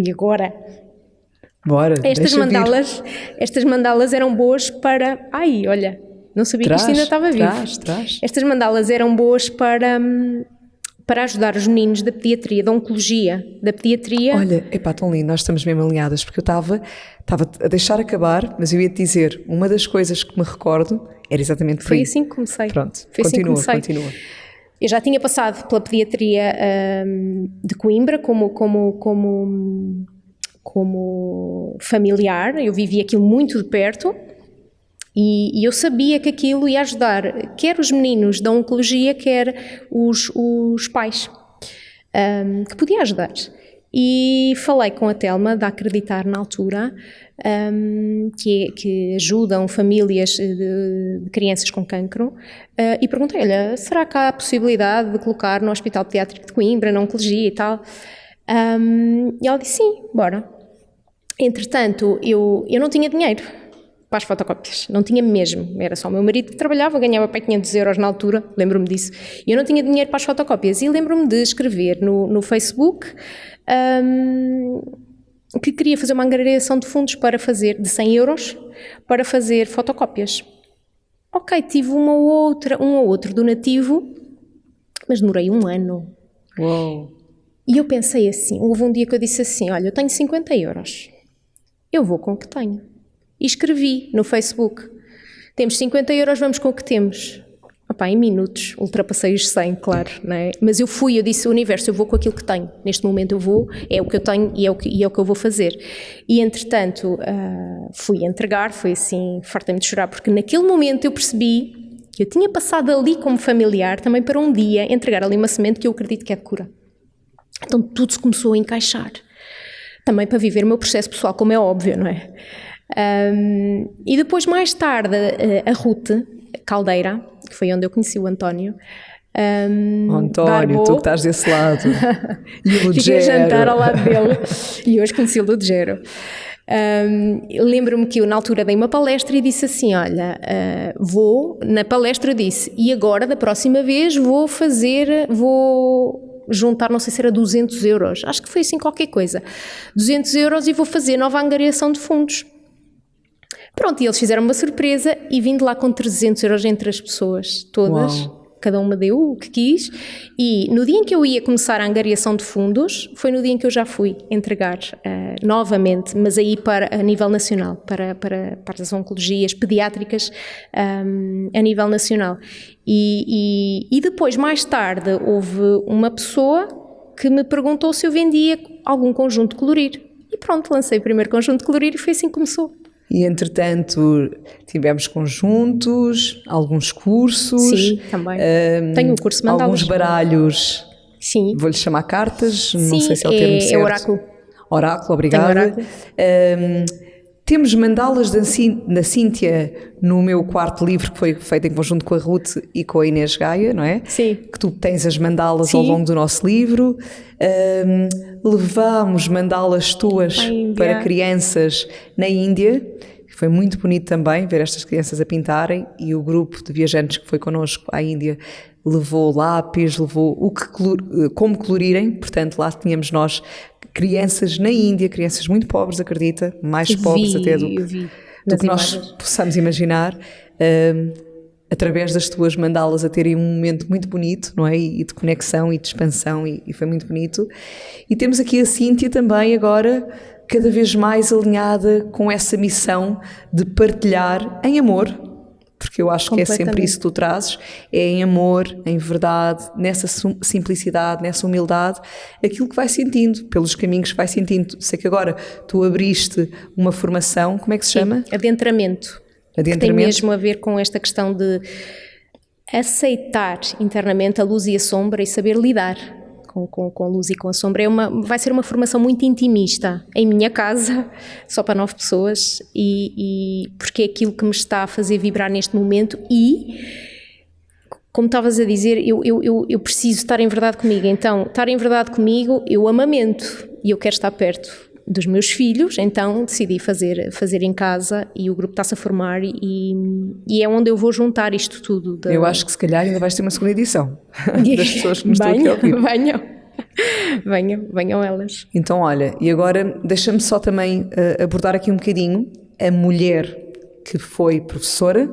agora, bora, estas mandalas eram boas para... olha, não sabia que isto ainda estava vivo. Estas mandalas eram boas para ajudar os meninos da pediatria, da oncologia, da pediatria. Olha, tão lindo, nós estamos mesmo alinhadas, porque eu estava a deixar acabar, mas eu ia te dizer, uma das coisas que me recordo era exatamente foi assim que comecei. Pronto, continua. Eu já tinha passado pela pediatria de Coimbra como familiar, eu vivi aquilo muito de perto e eu sabia que aquilo ia ajudar quer os meninos da oncologia, quer os pais, que podia ajudar. E falei com a Telma da Acreditar na altura, que ajudam famílias de crianças com cancro, e perguntei, olha, será que há a possibilidade de colocar no Hospital Pediátrico de Coimbra, na oncologia e tal? E ela disse sim, bora. Entretanto, eu não tinha dinheiro para as fotocópias, não tinha mesmo, era só o meu marido que trabalhava, ganhava para 500 euros na altura, lembro-me disso, e eu não tinha dinheiro para as fotocópias, e lembro-me de escrever no Facebook que queria fazer uma angariação de fundos para fazer, de 100 euros, para fazer fotocópias. Ok, tive um ou outro donativo, mas demorei um ano. Uou. E eu pensei assim, houve um dia que eu disse assim, olha, eu tenho 50 euros, eu vou com o que tenho. E escrevi no Facebook, temos 50 euros, vamos com o que temos. Em minutos, ultrapassei os 100, claro, não é? Mas eu disse ao universo, eu vou com aquilo que tenho, neste momento eu vou, é o que eu tenho e é o que eu vou fazer. E entretanto, fui entregar, foi assim, fartei-me de chorar, porque naquele momento eu percebi que eu tinha passado ali como familiar, também para um dia entregar ali uma semente que eu acredito que é de cura. Então tudo se começou a encaixar, também para viver o meu processo pessoal, como é óbvio, não é? E depois, mais tarde, a Ruth Caldeira, que foi onde eu conheci o António. António, tu que estás desse lado. E o Ludgero. Fiquei a jantar ao lado dele e hoje conheci o Ludgero. Lembro-me que eu na altura dei uma palestra e disse assim, olha, na palestra disse, e agora da próxima vez vou juntar, não sei se era 200 euros, acho que foi assim qualquer coisa, 200 euros e vou fazer nova angariação de fundos. Pronto, e eles fizeram uma surpresa e vim de lá com 300 euros entre as pessoas todas. Uau. Cada uma deu o que quis, e no dia em que eu ia começar a angariação de fundos, foi no dia em que eu já fui entregar novamente, mas aí a nível nacional, para as oncologias pediátricas a nível nacional. E depois, mais tarde, houve uma pessoa que me perguntou se eu vendia algum conjunto de colorir. E pronto, lancei o primeiro conjunto de colorir e foi assim que começou. E, entretanto, tivemos conjuntos, alguns cursos. Sim, também. Tenho um curso de mandalas. Alguns baralhos. Sim. Vou-lhe chamar cartas, não Sim, sei se é o termo certo. É oráculo. Oráculo, obrigada. Oráculo. Temos mandalas da Cíntia no meu quarto livro, que foi feito em conjunto com a Ruth e com a Inês Gaia, não é? Sim. Que tu tens as mandalas Sim. ao longo do nosso livro. Levámos mandalas tuas para crianças na Índia. Foi muito bonito também ver estas crianças a pintarem, e o grupo de viajantes que foi connosco à Índia levou lápis, levou como colorirem. Portanto, lá tínhamos nós crianças na Índia, crianças muito pobres, acredita, mais pobres até do que nós possamos imaginar, através das tuas mandalas a terem um momento muito bonito, não é? E de conexão e de expansão, e foi muito bonito. E temos aqui a Cíntia também agora cada vez mais alinhada com essa missão de partilhar em amor, porque eu acho que é sempre isso que tu trazes, é em amor, em verdade, nessa simplicidade, nessa humildade, aquilo que vai sentindo, pelos caminhos que vai sentindo. Sei que agora tu abriste uma formação, como é que se chama? Adentramento. Que tem mesmo a ver com esta questão de aceitar internamente a luz e a sombra e saber lidar com a luz e com a sombra. Vai ser uma formação muito intimista, em minha casa, só para 9 pessoas, e porque é aquilo que me está a fazer vibrar neste momento. E, como estavas a dizer, eu preciso estar em verdade comigo. Então, estar em verdade comigo, eu amamento e eu quero estar perto dos meus filhos, então decidi fazer em casa, e o grupo está-se a formar, e é onde eu vou juntar isto tudo. Eu acho que se calhar ainda vais ter uma segunda edição das pessoas que nos estão aqui a ouvir. Venham elas. Então, olha, e agora deixa-me só também abordar aqui um bocadinho a mulher que foi professora,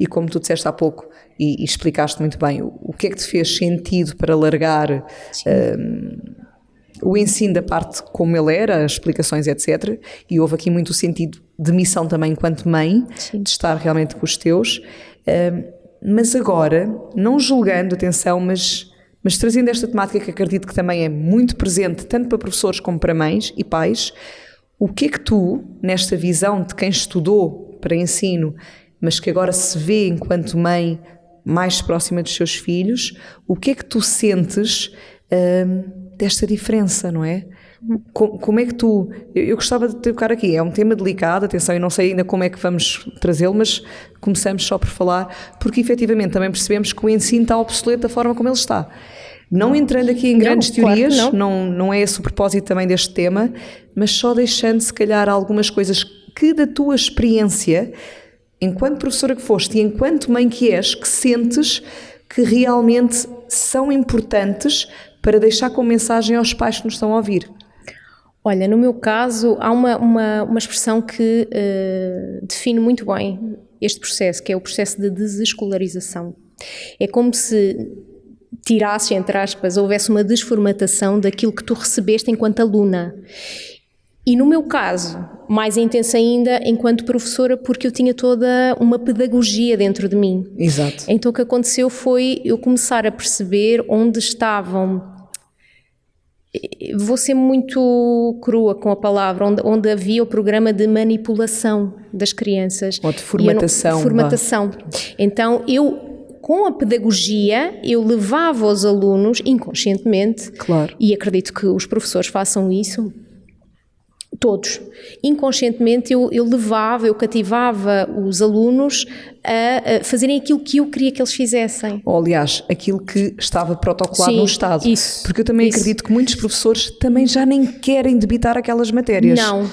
e como tu disseste há pouco e explicaste muito bem, o que é que te fez sentido para largar o ensino da parte como ele era, as explicações, etc. E houve aqui muito o sentido de missão também enquanto mãe, sim, de estar realmente com os teus. Mas agora, não julgando, atenção, mas trazendo esta temática que acredito que também é muito presente, tanto para professores como para mães e pais, o que é que tu, nesta visão de quem estudou para ensino, mas que agora se vê enquanto mãe mais próxima dos seus filhos, o que é que tu sentes desta diferença, não é? Como é que tu... Eu gostava de tocar aqui, é um tema delicado, atenção, eu não sei ainda como é que vamos trazê-lo, mas começamos só por falar, porque efetivamente também percebemos que o ensino está obsoleto da forma como ele está. Não entrando aqui em grandes teorias, claro, não é esse o propósito também deste tema, mas só deixando se calhar algumas coisas que da tua experiência, enquanto professora que foste e enquanto mãe que és, que sentes que realmente são importantes para deixar como mensagem aos pais que nos estão a ouvir. Olha, no meu caso, há uma expressão que define muito bem este processo, que é o processo de desescolarização. É como se tirasse, entre aspas, houvesse uma desformatação daquilo que tu recebeste enquanto aluna. E no meu caso, mais intensa ainda enquanto professora, porque eu tinha toda uma pedagogia dentro de mim. Exato. Então o que aconteceu foi eu começar a perceber onde estavam... Vou ser muito crua com a palavra, onde havia o programa de manipulação das crianças. Ou de formatação. Formatação. Então com a pedagogia, eu levava os alunos inconscientemente, claro, e acredito que os professores façam isso, todos. Inconscientemente eu cativava os alunos a fazerem aquilo que eu queria que eles fizessem. Ou, aliás, aquilo que estava protocolado no Estado. Isso. Porque eu também acredito que muitos professores também já nem querem debitar aquelas matérias. Não,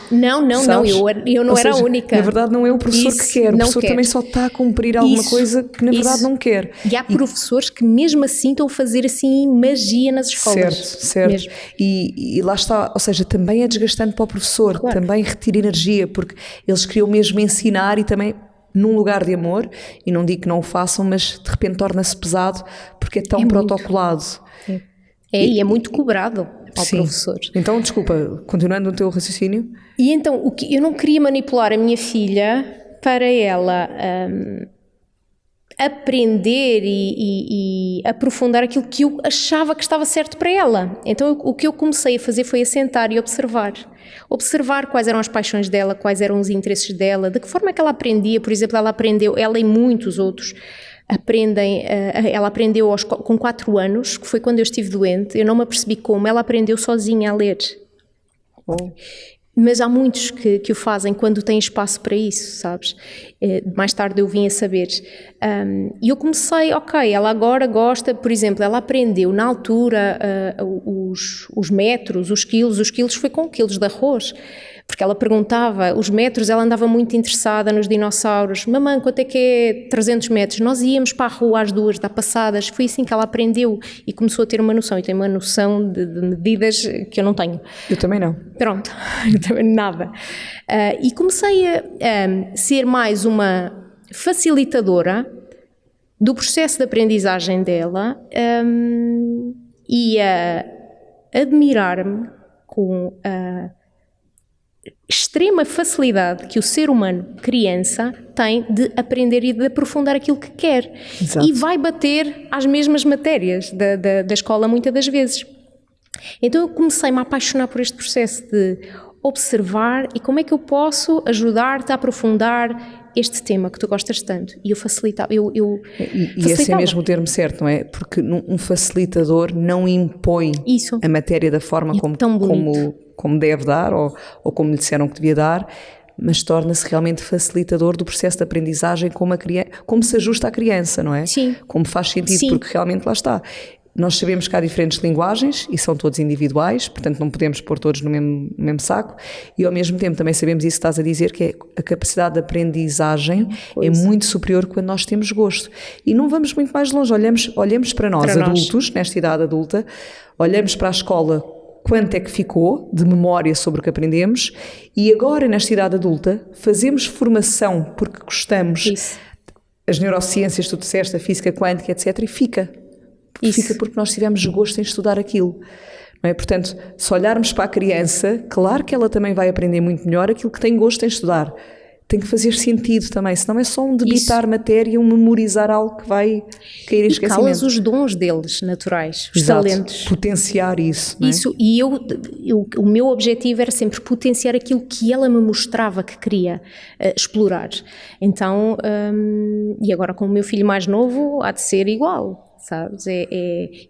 eu não era a única. Na verdade não é o professor que quer, o professor também só está a cumprir alguma coisa que na verdade não quer. E há professores que mesmo assim estão a fazer assim magia nas escolas. Certo. E lá está, ou seja, também é desgastante para o professor, claro, também retira energia, porque eles queriam mesmo ensinar e também num lugar de amor, e não digo que não o façam, mas de repente torna-se pesado porque é tão protocolado. E é muito cobrado ao professor. Então, desculpa, continuando no teu raciocínio. E então, eu não queria manipular a minha filha para ela aprender e aprofundar aquilo que eu achava que estava certo para ela. Então o que eu comecei a fazer foi assentar e observar quais eram as paixões dela, quais eram os interesses dela, de que forma é que ela aprendia. Por exemplo, ela e muitos outros ela aprendeu com 4 anos, que foi quando eu estive doente. Eu não me apercebi como ela aprendeu sozinha a ler. Mas há muitos que o fazem quando têm espaço para isso, sabes? Mais tarde eu vim a saber. E eu comecei, ela agora gosta, por exemplo, ela aprendeu na altura os metros, os quilos foi com quilos de arroz. Porque ela perguntava os metros, ela andava muito interessada nos dinossauros. Mamãe, quanto é que é 300 metros? Nós íamos para a rua às 2 dar passadas. Foi assim que ela aprendeu e começou a ter uma noção. E tem uma noção de medidas que eu não tenho. Eu também não. Pronto, eu também nada. E comecei a ser mais uma facilitadora do processo de aprendizagem dela e a admirar-me com a extrema facilidade que o ser humano, criança, tem de aprender e de aprofundar aquilo que quer. Exato. E vai bater às mesmas matérias da escola muitas das vezes. Então eu comecei-me a apaixonar por este processo de observar e como é que eu posso ajudar-te a aprofundar este tema que tu gostas tanto. E eu facilitava. E esse é mesmo o termo certo, não é? Porque um facilitador não impõe a matéria da forma como deve dar ou como lhe disseram que devia dar, mas torna-se realmente facilitador do processo de aprendizagem como se ajusta à criança, não é? Sim. Como faz sentido, Sim. Porque realmente lá está. Nós sabemos que há diferentes linguagens e são todos individuais, portanto não podemos pôr todos no mesmo saco, e ao mesmo tempo também sabemos isso que estás a dizer, que a capacidade de aprendizagem é muito superior quando nós temos gosto. E não vamos muito mais longe, olhamos para nós adultos, nesta idade adulta, olhamos para a escola, quanto é que ficou de memória sobre o que aprendemos, e agora nesta idade adulta fazemos formação porque gostamos. Isso. As neurociências, tu disseste, a física quântica, etc, e fica porque nós tivemos gosto em estudar aquilo, não é? Portanto, se olharmos para a criança, claro que ela também vai aprender muito melhor aquilo que tem gosto em estudar. Tem que fazer sentido também, senão é só um debitar matéria, um memorizar algo que vai cair em esquecimento. E calas os dons deles naturais, os talentos. Potenciar isso, não é? Isso, e o meu objetivo era sempre potenciar aquilo que ela me mostrava que queria explorar. Então, e agora com o meu filho mais novo há de ser igual. Sabes?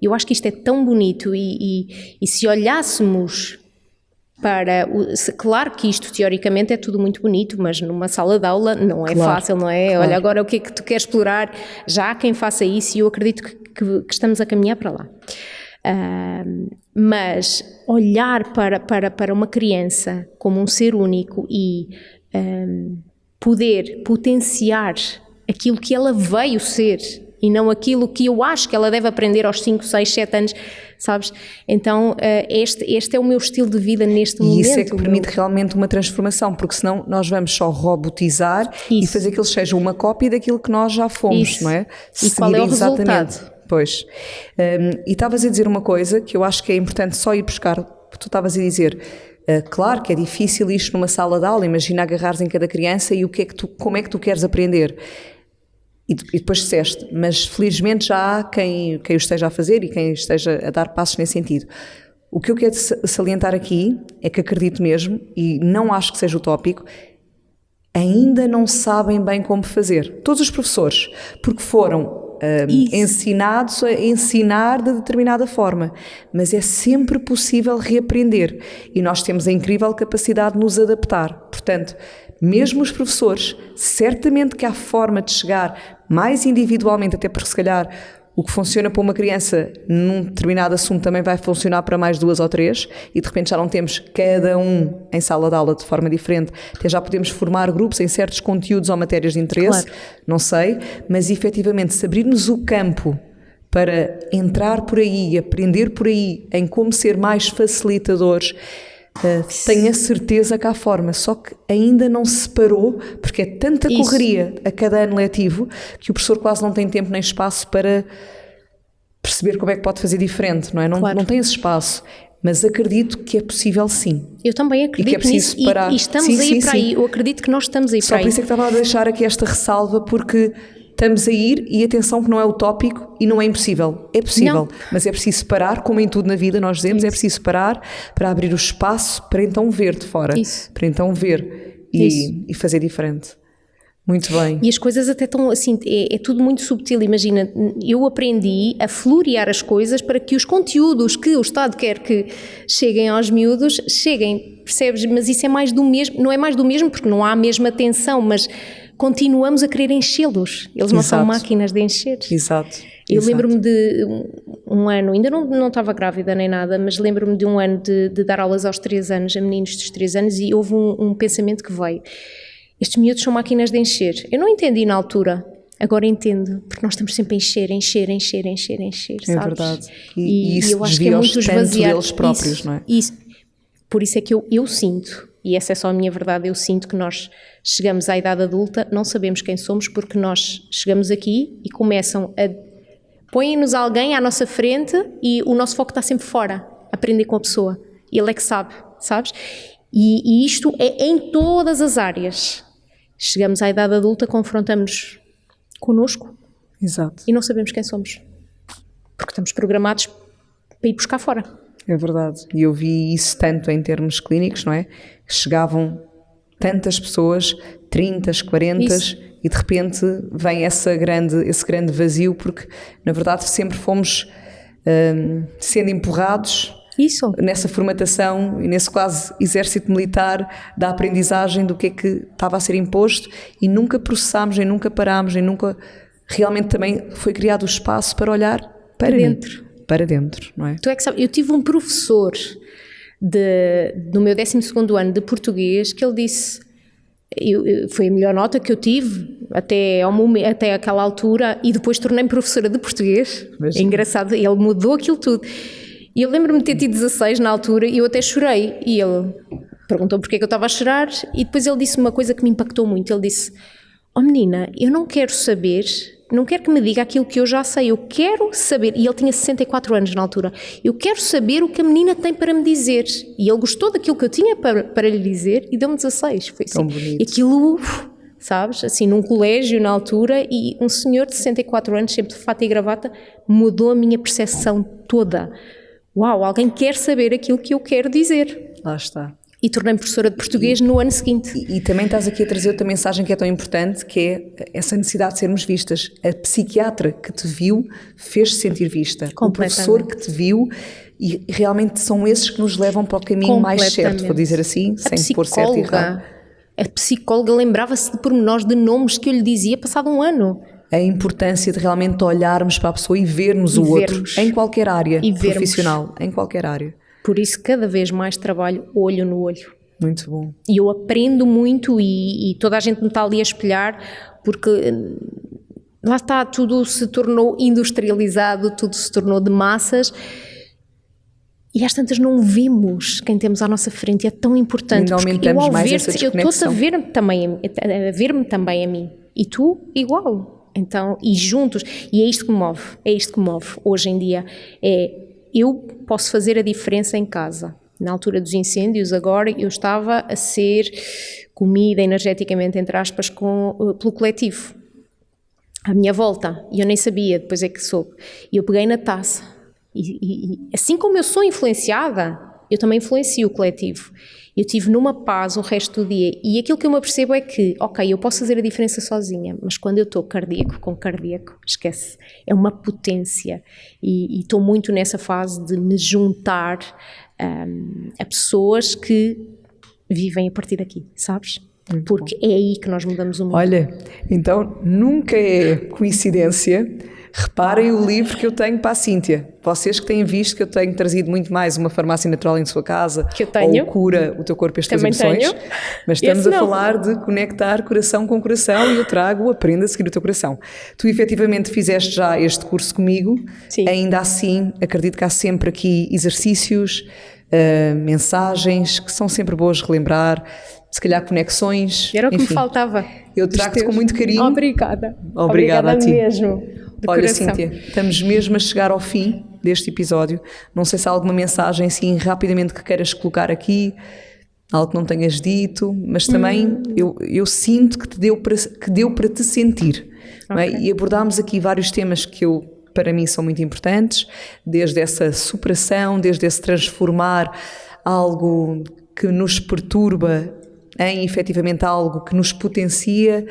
Eu acho que isto é tão bonito e se olhássemos para... Claro que isto teoricamente é tudo muito bonito, mas numa sala de aula não é fácil, não é? Claro. Olha, agora o que é que tu queres explorar? Já há quem faça isso e eu acredito que estamos a caminhar para lá. Mas olhar para uma criança como um ser único e poder potenciar aquilo que ela veio ser e não aquilo que eu acho que ela deve aprender aos 5, 6, 7 anos, sabes? Então este é o meu estilo de vida neste momento. E isso é que permite realmente uma transformação, porque senão nós vamos só robotizar e fazer que eles sejam uma cópia daquilo que nós já fomos, não é? E qual é o resultado? Pois. E estavas a dizer uma coisa que eu acho que é importante só ir buscar, tu estavas a dizer... claro que é difícil isto numa sala de aula, imagina agarrares em cada criança e como é que tu queres aprender. E depois disseste, mas felizmente já há quem o esteja a fazer e quem esteja a dar passos nesse sentido. O que eu quero salientar aqui é que acredito mesmo, e não acho que seja utópico, ainda não sabem bem como fazer. Todos os professores, porque foram ensinados a ensinar de determinada forma, mas é sempre possível reaprender e nós temos a incrível capacidade de nos adaptar. Portanto, mesmo os professores, certamente que há forma de chegar mais individualmente, até porque se calhar o que funciona para uma criança num determinado assunto também vai funcionar para mais 2 ou 3 e de repente já não temos cada um em sala de aula de forma diferente, até já podemos formar grupos em certos conteúdos ou matérias de interesse, claro. Não sei, mas efetivamente se abrirmos o campo para entrar por aí, aprender por aí em como ser mais facilitadores, tenho a certeza que há forma, só que ainda não se separou, porque é tanta correria a cada ano letivo que o professor quase não tem tempo nem espaço para perceber como é que pode fazer diferente, não é? Claro. Não tem esse espaço, mas acredito que é possível sim. Eu também acredito nisso e estamos para aí, eu acredito que nós estamos aí para aí. Só por isso é que estava a deixar aqui esta ressalva, porque estamos a ir e atenção que não é utópico e não é impossível. É possível, Não. mas é preciso parar, como em tudo na vida nós dizemos, é preciso parar para abrir o espaço para então ver de fora. Isso. Para então ver e fazer diferente. Muito bem. E as coisas até estão assim, é tudo muito subtil. Imagina, eu aprendi a florear as coisas para que os conteúdos que o Estado quer que cheguem aos miúdos, cheguem, percebes? Mas isso é mais do mesmo, não é mais do mesmo porque não há a mesma atenção, mas continuamos a querer enchê-los. Eles não são Exato. máquinas de encher. Exato. Eu Exato. lembro-me de um ano, ainda não estava grávida nem nada, mas lembro-me de um ano de dar aulas aos 3 anos, a meninos dos 3 anos, e houve um pensamento que veio. Estes miúdos são máquinas de encher. Eu não entendi na altura, agora entendo, porque nós estamos sempre a encher, sabes? É verdade. E isso eu acho que é muito desvia-os tanto esvaziar deles próprios, isso, não é? Isso. Por isso é que eu sinto, e essa é só a minha verdade, eu sinto que nós chegamos à idade adulta, não sabemos quem somos, porque nós chegamos aqui e começam a... põem-nos alguém à nossa frente e o nosso foco está sempre fora, aprender com a pessoa. Ele é que sabe, sabes? E isto é em todas as áreas. Chegamos à idade adulta, confrontamos-nos connosco Exato. e não sabemos quem somos. Porque estamos programados para ir buscar fora. É verdade. E eu vi isso tanto em termos clínicos, não é? Chegavam tantas pessoas, 30, 40, Isso. e de repente vem esse grande vazio, porque na verdade sempre fomos sendo empurrados Isso. nessa formatação e nesse quase exército militar da aprendizagem do que é que estava a ser imposto, e nunca processámos, nem nunca parámos, nem nunca realmente também foi criado o espaço para olhar para dentro. Para dentro, não é? Tu é que sabes, eu tive um professor no meu 12º ano de português que ele disse, foi a melhor nota que eu tive até aquela altura, e depois tornei-me professora de português. Mas... é engraçado, ele mudou aquilo tudo. E eu lembro-me de ter tido 16 na altura e eu até chorei. E ele perguntou porque é que eu estava a chorar, e depois ele disse uma coisa que me impactou muito. Ele disse: "Oh menina, eu não quero saber, não quero que me diga aquilo que eu já sei, eu quero saber", e ele tinha 64 anos na altura, "eu quero saber o que a menina tem para me dizer". E ele gostou daquilo que eu tinha para lhe dizer e deu-me 16. Foi assim. Tão bonito. E aquilo, sabes, assim, num colégio na altura, e um senhor de 64 anos, sempre de fato e gravata, mudou a minha percepção toda. Uau, alguém quer saber aquilo que eu quero dizer. Lá está. E tornei-me professora de português no ano seguinte. E também estás aqui a trazer outra mensagem que é tão importante, que é essa necessidade de sermos vistas. A psiquiatra que te viu fez-se sentir vista. O professor que te viu, e realmente são esses que nos levam para o caminho mais certo, vou dizer assim, sem pôr certo e errado. A psicóloga lembrava-se de pormenores, de nomes que eu lhe dizia passado um ano. A importância de realmente olharmos para a pessoa e vermos o outro em qualquer área profissional, em qualquer área. Por isso cada vez mais trabalho olho no olho. Muito bom. E eu aprendo muito, e toda a gente me está ali a espelhar, porque lá está, tudo se tornou industrializado, tudo se tornou de massas, e às tantas não vimos quem temos à nossa frente. É tão importante, ainda porque eu ao mais ver-te, eu estou-te a ver-me também a mim, e tu igual. Então, e juntos, e é isto que me move, hoje em dia, eu posso fazer a diferença em casa. Na altura dos incêndios, agora, eu estava a ser comida energeticamente, entre aspas, pelo coletivo, à minha volta, e eu nem sabia, depois é que soube, e eu peguei na taça, e assim como eu sou influenciada, eu também influencio o coletivo. Eu estive numa paz o resto do dia, e aquilo que eu me apercebo é que, ok, eu posso fazer a diferença sozinha, mas quando eu estou cardíaco com cardíaco, esquece, é uma potência, e estou muito nessa fase de me juntar a pessoas que vivem a partir daqui, sabes? Muito porque bom. É aí que nós mudamos o mundo. Olha, então nunca é coincidência. Reparem o livro que eu tenho para a Cíntia. Vocês que têm visto que eu tenho trazido muito mais uma farmácia natural em sua casa, que eu tenho. ou cura o teu corpo e as tuas Também emoções, tenho. mas estamos a falar de conectar coração com coração, e eu trago Aprenda a Seguir o Teu Coração. Tu efetivamente fizeste já este curso comigo. Sim. Ainda assim, acredito que há sempre aqui exercícios, mensagens que são sempre boas de relembrar, se calhar conexões. Era o que enfim, me faltava. Eu trago-te com muito carinho. Obrigada. Obrigada a ti. Mesmo. Olha, coração. Cíntia, estamos mesmo a chegar ao fim deste episódio. Não sei se há alguma mensagem assim rapidamente que queiras colocar aqui, algo que não tenhas dito, mas também eu sinto que deu para te sentir. Não é? E abordámos aqui vários temas que para mim são muito importantes, desde essa superação, desde esse transformar algo que nos perturba em efetivamente algo que nos potencia,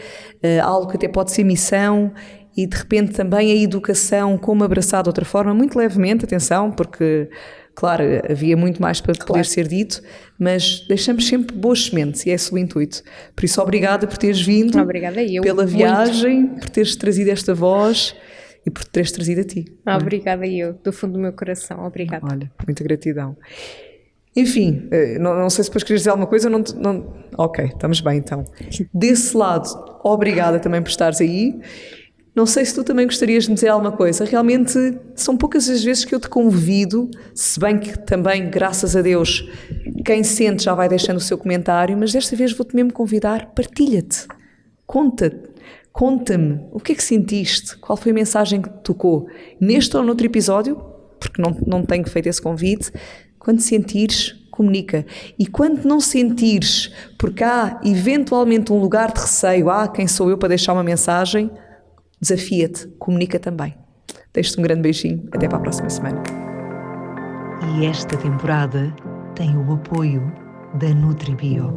algo que até pode ser missão, e de repente também a educação, como abraçar de outra forma, muito levemente, atenção, porque claro, havia muito mais para poder ser dito, mas deixamos sempre boas sementes e é esse o intuito. Por isso, obrigada por teres vindo, Obrigada eu, pela viagem, por teres trazido esta voz e por teres trazido a ti. Obrigada eu, do fundo do meu coração, obrigada. Olha, muita gratidão. Enfim, não sei se depois querias dizer alguma coisa, ok, estamos bem então. Desse lado, obrigada também por estares aí. Não sei se tu também gostarias de me dizer alguma coisa. Realmente são poucas as vezes que eu te convido, se bem que também, graças a Deus, quem sente já vai deixando o seu comentário, mas desta vez vou-te mesmo convidar, partilha-te, conta-me o que é que sentiste, qual foi a mensagem que te tocou, neste ou noutro episódio, porque não tenho feito esse convite. Quando sentires, comunica. E quando não sentires, porque há eventualmente um lugar de receio, quem sou eu para deixar uma mensagem, desafia-te, comunica também. Deixo-te um grande beijinho, até para a próxima semana. E esta temporada tem o apoio da NutriBio.